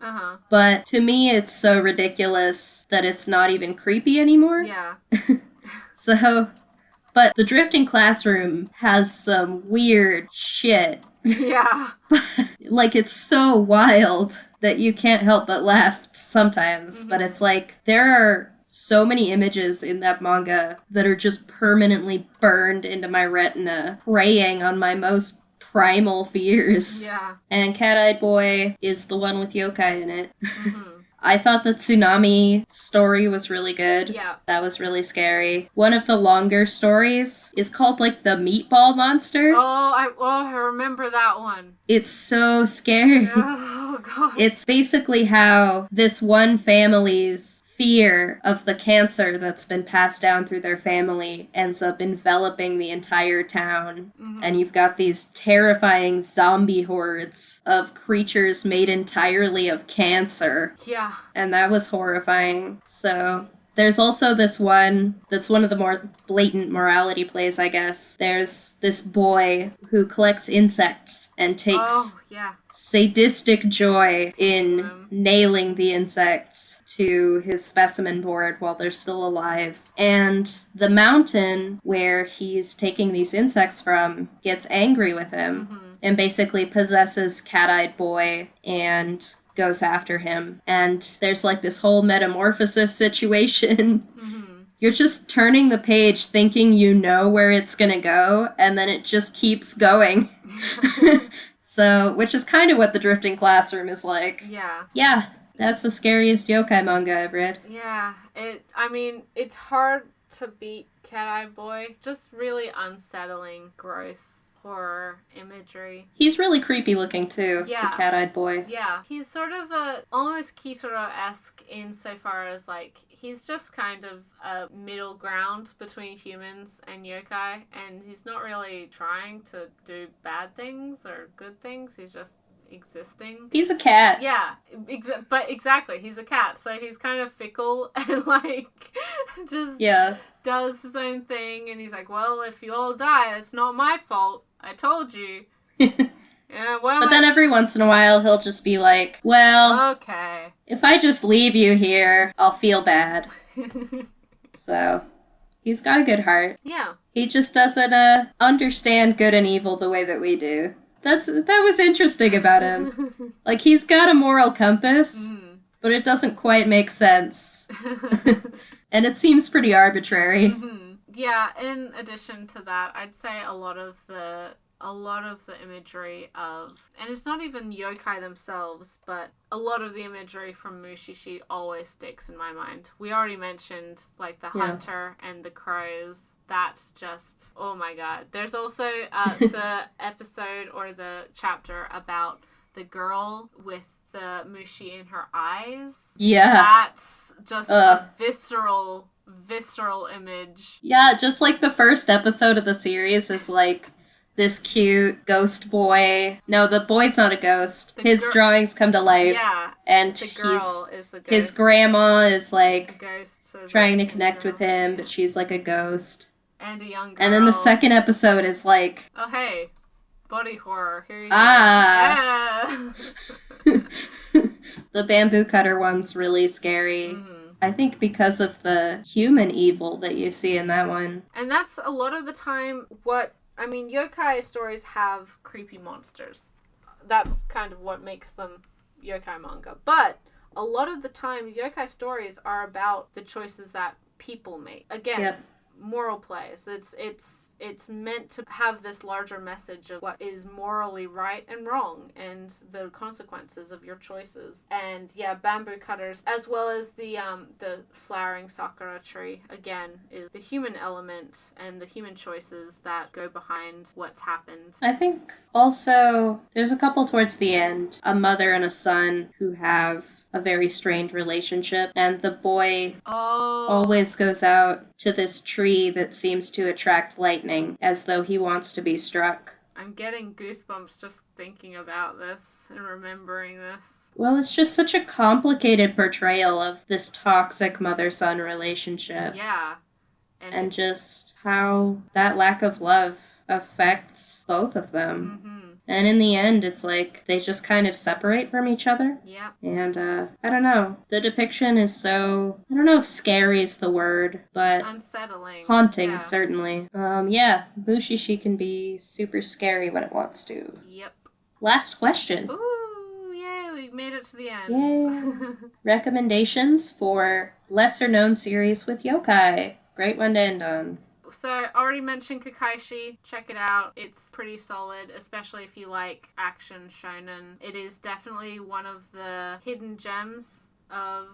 But to me, it's so ridiculous that it's not even creepy anymore. Yeah. But The Drifting Classroom has some weird shit. Yeah. Like, it's so wild that you can't help but laugh sometimes. But it's like, there are so many images in that manga that are just permanently burned into my retina, preying on my most primal fears. Yeah. And Cat-Eyed Boy is the one with yokai in it. I thought the tsunami story was really good. Yeah. That was really scary. One of the longer stories is called, like, the Meatball Monster. I remember that one. It's so scary. Oh, God. It's basically how this one family's fear of the cancer that's been passed down through their family ends up enveloping the entire town. And you've got these terrifying zombie hordes of creatures made entirely of cancer. Yeah. And that was horrifying. So there's also this one that's one of the more blatant morality plays, I guess. There's this boy who collects insects and takes sadistic joy in nailing the insects to his specimen board while they're still alive. And the mountain where he's taking these insects from gets angry with him and basically possesses Cat-Eyed Boy and goes after him. And there's like this whole metamorphosis situation. You're just turning the page thinking you know where it's gonna go, and then it just keeps going. So, which is kind of what The Drifting Classroom is like. Yeah. Yeah. That's the scariest yokai manga I've read. Yeah, it's hard to beat Cat-Eyed Boy. Just really unsettling, gross horror imagery. He's really creepy looking too, the Cat-Eyed Boy. Yeah, he's sort of almost Kitaro-esque insofar as, like, he's just kind of a middle ground between humans and yokai, and he's not really trying to do bad things or good things, he's just existing. He's a cat. Yeah, but exactly, he's a cat, so he's kind of fickle and like just does his own thing, and he's like, well, if you all die, it's not my fault. I told you. Yeah, well, But then every once in a while, he'll just be like, well, okay. if I just leave you here, I'll feel bad. So, he's got a good heart. Yeah. He just doesn't understand good and evil the way that we do. That was interesting about him. Like, he's got a moral compass, but it doesn't quite make sense. And it seems pretty arbitrary. Yeah, in addition to that, I'd say a lot of the imagery of, and it's not even yokai themselves, but a lot of the imagery from Mushishi always sticks in my mind. We already mentioned like the hunter and the crows. That's just, oh my god. There's also the episode or the chapter about the girl with the mushi in her eyes. Yeah. That's just a visceral image. Yeah, just like the first episode of the series is like this cute ghost boy. No, the boy's not a ghost. His drawings come to life. Yeah. And the girl is the ghost. His grandma is like ghost, so trying to connect with him, but she's like a ghost. And a young girl. And then the second episode is like, oh hey, body horror. Here you go. Yeah. The bamboo cutter one's really scary. I think because of the human evil that you see in that one. And that's a lot of the time yokai stories have creepy monsters. That's kind of what makes them yokai manga. But a lot of the time, yokai stories are about the choices that people make. Again, moral plays. It's meant to have this larger message of what is morally right and wrong and the consequences of your choices. And yeah, bamboo cutters, as well as the flowering sakura tree, again, is the human element and the human choices that go behind what's happened. I think also there's a couple towards the end, a mother and a son who have a very strained relationship, and the boy always goes out to this tree that seems to attract lightning as though he wants to be struck. I'm getting goosebumps just thinking about this and remembering this. Well, it's just such a complicated portrayal of this toxic mother-son relationship. Yeah. And just how that lack of love affects both of them. Mm-hmm. And in the end, it's like they just kind of separate from each other. Yeah. And I don't know. The depiction is so, I don't know if scary is the word, but unsettling. Haunting, certainly. Mushishi can be super scary when it wants to. Yep. Last question. Ooh, yay, we made it to the end. Yay. Recommendations for lesser known series with yokai. Great one to end on. So, I already mentioned Kakaishi. Check it out. It's pretty solid, especially if you like action shonen. It is definitely one of the hidden gems of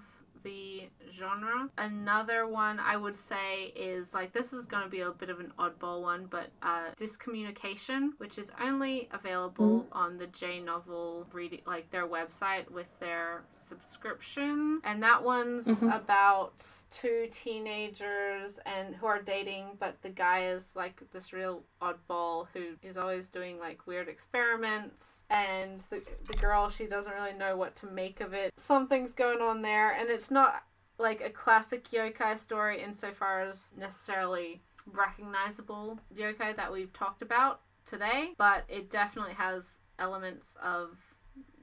the genre. Another one I would say is, like, this is going to be a bit of an oddball one, but Discommunication, which is only available on the J-Novel reading, like their website with their subscription. And that one's about two teenagers and who are dating, but the guy is like this real oddball who is always doing like weird experiments, and the girl, she doesn't really know what to make of it. Something's going on there, and it's not like a classic yokai story insofar as necessarily recognizable yokai that we've talked about today, but it definitely has elements of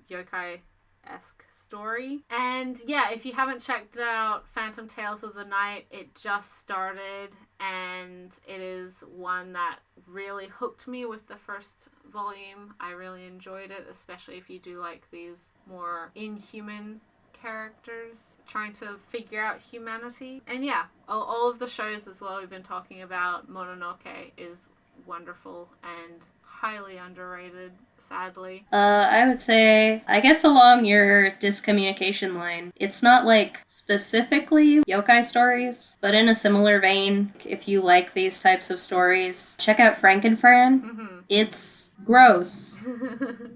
yokai-esque story. And yeah, if you haven't checked out Phantom Tales of the Night, it just started, and it is one that really hooked me with the first volume. I really enjoyed it, especially if you do like these more inhuman characters trying to figure out humanity. And yeah, all of the shows as well we've been talking about. Mononoke is wonderful and highly underrated, sadly. I would say, I guess along your Discommunication line, it's not like specifically yokai stories, but in a similar vein, if you like these types of stories, check out Frankenfran. It's gross.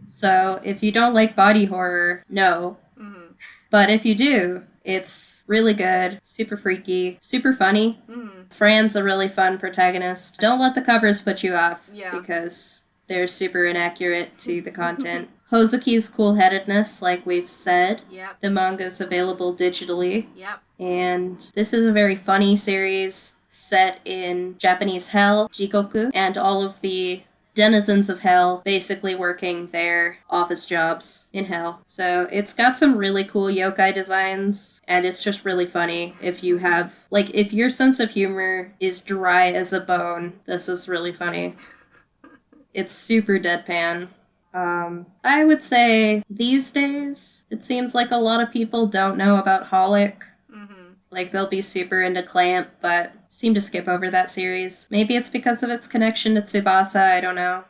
So if you don't like body horror, no. But if you do, it's really good, super freaky, super funny. Fran's a really fun protagonist. Don't let the covers put you off, because they're super inaccurate to the content. Hozuki's cool-headedness, like we've said. Yep. The manga's available digitally. Yep. And this is a very funny series set in Japanese hell, Jikoku, and all of the denizens of hell basically working their office jobs in hell. So it's got some really cool yokai designs, and it's just really funny. If you have, like, if your sense of humor is dry as a bone, this is really funny. It's super deadpan. I would say these days, it seems like a lot of people don't know about Holic. Like, they'll be super into Clamp, but seem to skip over that series. Maybe it's because of its connection to Tsubasa, I don't know.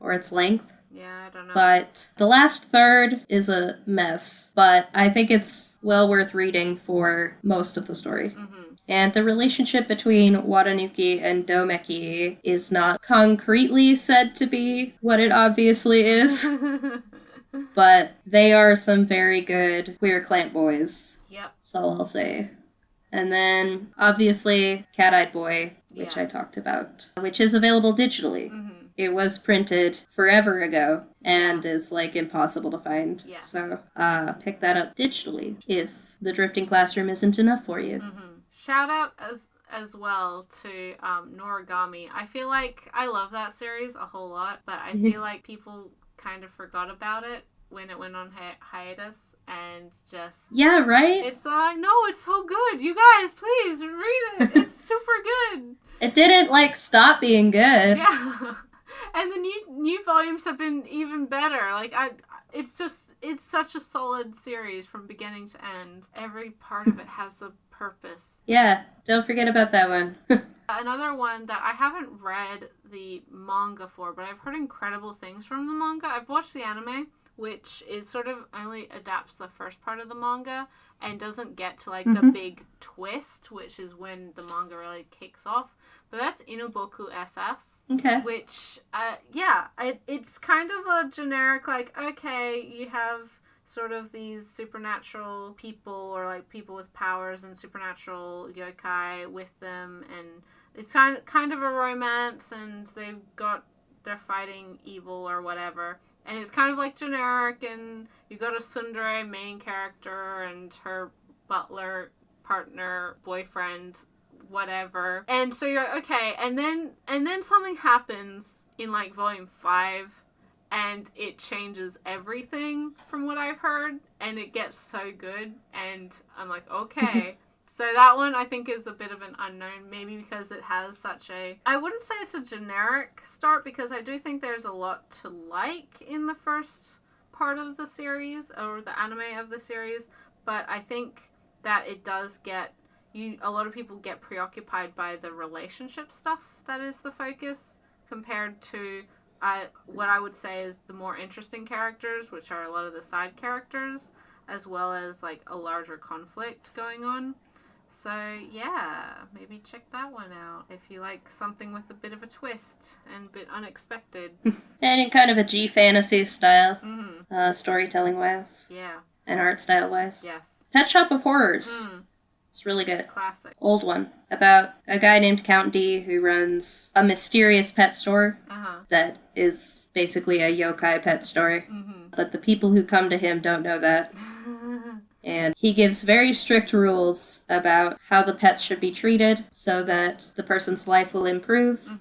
Or its length. Yeah, I don't know. But the last third is a mess, but I think it's well worth reading for most of the story. And the relationship between Watanuki and Domeki is not concretely said to be what it obviously is. But they are some very good queer Clamp boys. Yep. That's all I'll say. And then, obviously, Cat-Eyed Boy, which I talked about, which is available digitally. It was printed forever ago and is, like, impossible to find. Yes. So, pick that up digitally if the Drifting Classroom isn't enough for you. Shout out as well to Noragami. I feel like I love that series a whole lot, but I feel like people kind of forgot about it when it went on hiatus, and just... Yeah, right? It's like, no, it's so good. You guys, please, read it. It's super good. It didn't, like, stop being good. Yeah. And the new volumes have been even better. Like, it's such a solid series from beginning to end. Every part of it has a purpose. Yeah, don't forget about that one. Another one that I haven't read the manga for, but I've heard incredible things from the manga. I've watched the anime, which is sort of only adapts the first part of the manga and doesn't get to, like, the big twist, which is when the manga really kicks off. But that's Inuboku SS. Okay. Which, it's kind of a generic, like, okay, you have sort of these supernatural people, or, like, people with powers and supernatural yokai with them, and it's kind of a romance, and they're fighting evil or whatever. And it's kind of, like, generic, and you got a tsundere main character and her butler, partner, boyfriend, whatever. And so you're like, okay, and then something happens in, like, volume 5, and it changes everything from what I've heard, and it gets so good, and I'm like, okay. So that one I think is a bit of an unknown, maybe because it has such a... I wouldn't say it's a generic start, because I do think there's a lot to like in the first part of the series, or the anime of the series, but I think that it does get... a lot of people get preoccupied by the relationship stuff that is the focus, compared to what I would say is the more interesting characters, which are a lot of the side characters, as well as, like, a larger conflict going on. So, yeah, maybe check that one out if you like something with a bit of a twist and a bit unexpected. And in kind of a G-fantasy style, storytelling-wise. Yeah. And art style-wise. Yes. Pet Shop of Horrors. It's really good. Classic. Old one. About a guy named Count D who runs a mysterious pet store that is basically a yokai pet store. But the people who come to him don't know that. And he gives very strict rules about how the pets should be treated so that the person's life will improve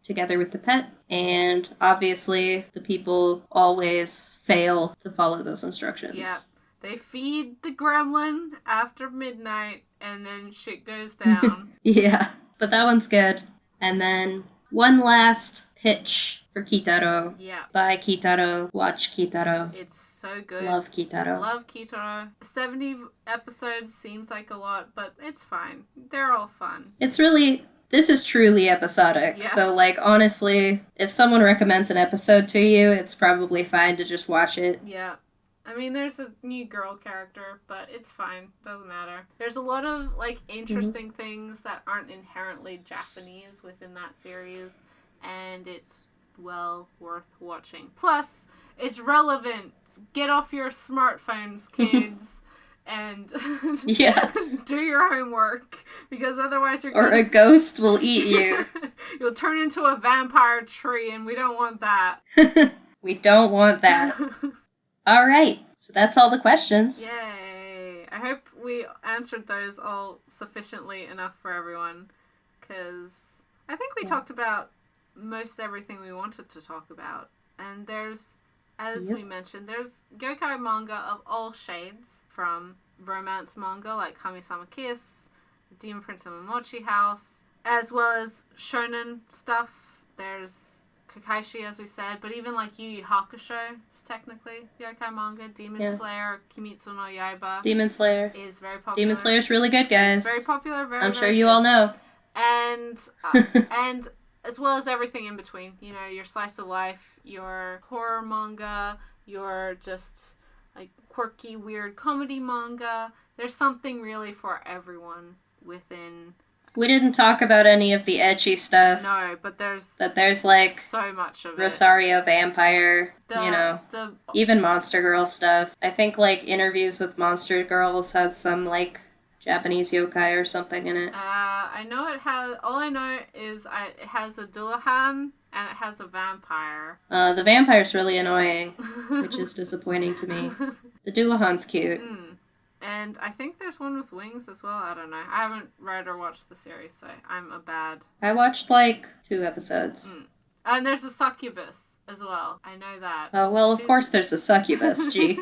together with the pet. And obviously, the people always fail to follow those instructions. Yeah. They feed the gremlin after midnight, and then shit goes down. Yeah, but that one's good. And then one last pitch for Kitaro. Yeah. Buy Kitaro. Watch Kitaro. It's so good. Love Kitaro. Love Kitaro. 70 episodes seems like a lot, but it's fine. They're all fun. It's really... This is truly episodic. Yes. So, like, honestly, if someone recommends an episode to you, it's probably fine to just watch it. Yeah. I mean, there's a new girl character, but it's fine. Doesn't matter. There's a lot of, like, interesting things that aren't inherently Japanese within that series, and it's well worth watching. Plus, it's relevant. Get off your smartphones, kids, and do your homework, because otherwise you're Or a ghost will eat you. You'll turn into a vampire tree, and we don't want that. We don't want that. All right, so that's all the questions. Yay! I hope we answered those all sufficiently enough for everyone, because I think we talked about most everything we wanted to talk about. And there's, as we mentioned, there's yokai manga of all shades, from romance manga like Kami-sama Kiss, Demon Prince of Momochi House, as well as shonen stuff. There's Kakaishi, as we said, but even like Yu Yu Hakusho is technically yokai manga. Demon Slayer, Kimetsu no Yaiba. Demon Slayer is very popular. Demon Slayer's really good, guys. It's very popular. I'm sure you all know. And and as well as everything in between. You know, your slice of life, your horror manga, your just like quirky, weird comedy manga. There's something really for everyone within. We didn't talk about any of the edgy stuff. No, but there's like so much of Rosario Vampire, even Monster Girl stuff. I think like Interviews with Monster Girls has some like Japanese yokai or something in it. I know it has. All I know is it has a Dullahan and it has a vampire. The vampire's really annoying, which is disappointing to me. The Dullahan's cute. And I think there's one with wings as well. I don't know. I haven't read or watched the series, so I'm a bad... I watched like 2 episodes. And there's a succubus as well. I know that. Oh, well, of course there's a succubus, gee.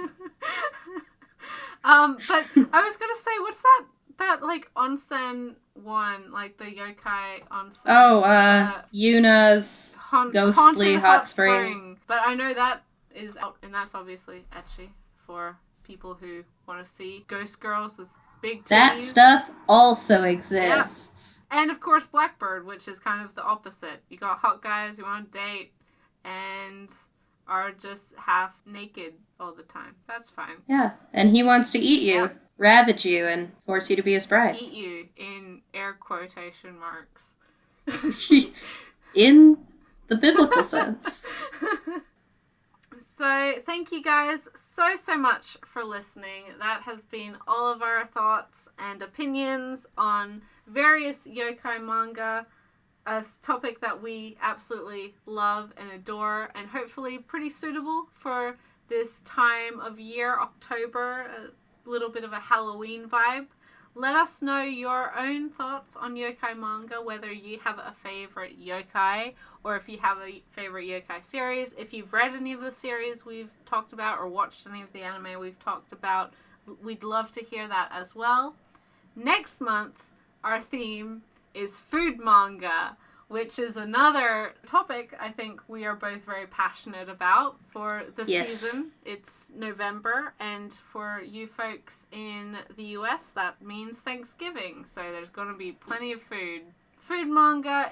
But I was going to say, what's that like onsen one, like the yokai onsen? Oh, Yuna's ghostly hot spring. But I know that is out, and that's obviously ecchi for people who want to see ghost girls with big titties. That stuff also exists. Yeah. And of course Blackbird, which is kind of the opposite. You got hot guys who want to date and are just half naked all the time. That's fine. Yeah, and he wants to eat you, ravage you, and force you to be his bride. Eat you, in air quotation marks. In the biblical sense. So, thank you guys so much for listening. That has been all of our thoughts and opinions on various yokai manga, a topic that we absolutely love and adore, and hopefully pretty suitable for this time of year, October, a little bit of a Halloween vibe. Let us know your own thoughts on yokai manga, whether you have a favorite yokai or if you have a favorite yokai series. If you've read any of the series we've talked about or watched any of the anime we've talked about, we'd love to hear that as well. Next month, our theme is food manga, which is another topic I think we are both very passionate about for the season. It's November, and for you folks in the US, that means Thanksgiving. So there's going to be plenty of food. Food manga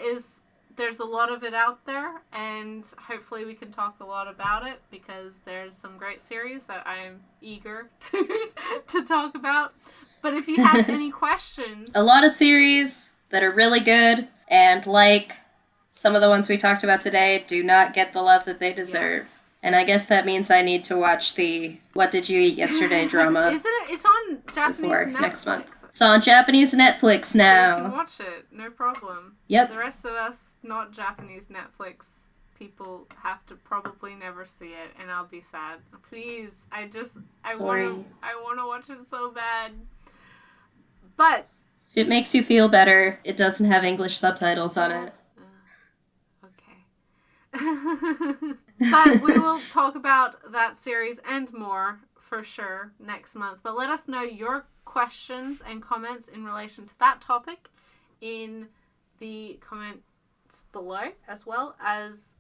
there's a lot of it out there, and hopefully we can talk a lot about it because there's some great series that I'm eager to talk about. But if you have any questions... A lot of series that are really good, and like some of the ones we talked about today, do not get the love that they deserve. Yes. And I guess that means I need to watch the What Did You Eat Yesterday drama. Isn't it? It's on Japanese Netflix. Next month. It's on Japanese Netflix now. So you can watch it, no problem. Yep. The rest of us, not Japanese Netflix people, have to probably never see it, and I'll be sad. Please, I want to watch it so bad. But if it makes you feel better, it doesn't have English subtitles on it. Okay. But we will talk about that series and more for sure next month. But let us know your questions and comments in relation to that topic in the comments below, as well as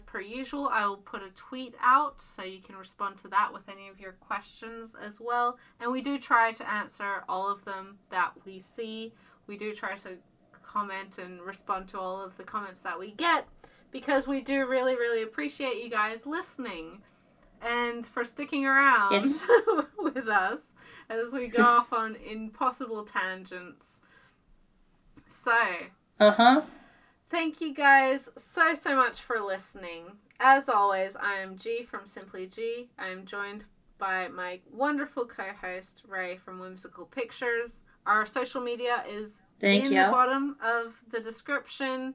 per usual, I will put a tweet out so you can respond to that with any of your questions as well. And we do try to answer all of them that we see. We do try to comment and respond to all of the comments that we get, because we do really, really appreciate you guys listening and for sticking around with us as we go off on impossible tangents. So, thank you guys so much for listening. As always, I am G from Simply G. I am joined by my wonderful co-host, Ray from Whimsical Pictures. Our social media is the bottom of the description.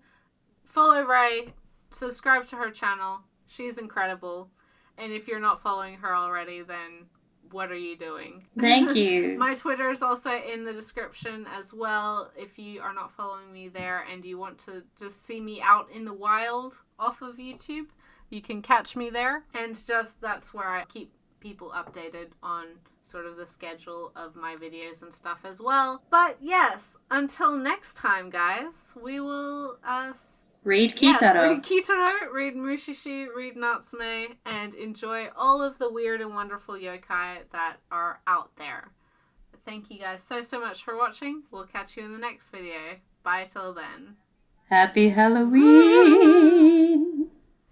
Follow Ray. Subscribe to her channel. She's incredible. And if you're not following her already, then what are you doing? Thank you. My Twitter is also in the description as well. If you are not following me there and you want to just see me out in the wild off of YouTube, you can catch me there. And just that's where I keep people updated on sort of the schedule of my videos and stuff as well. But yes, until next time, guys, we will read Kitaro. Read Kitaro, read Mushishi, read Natsume, and enjoy all of the weird and wonderful yokai that are out there. Thank you guys so much for watching. We'll catch you in the next video. Bye till then. Happy Halloween!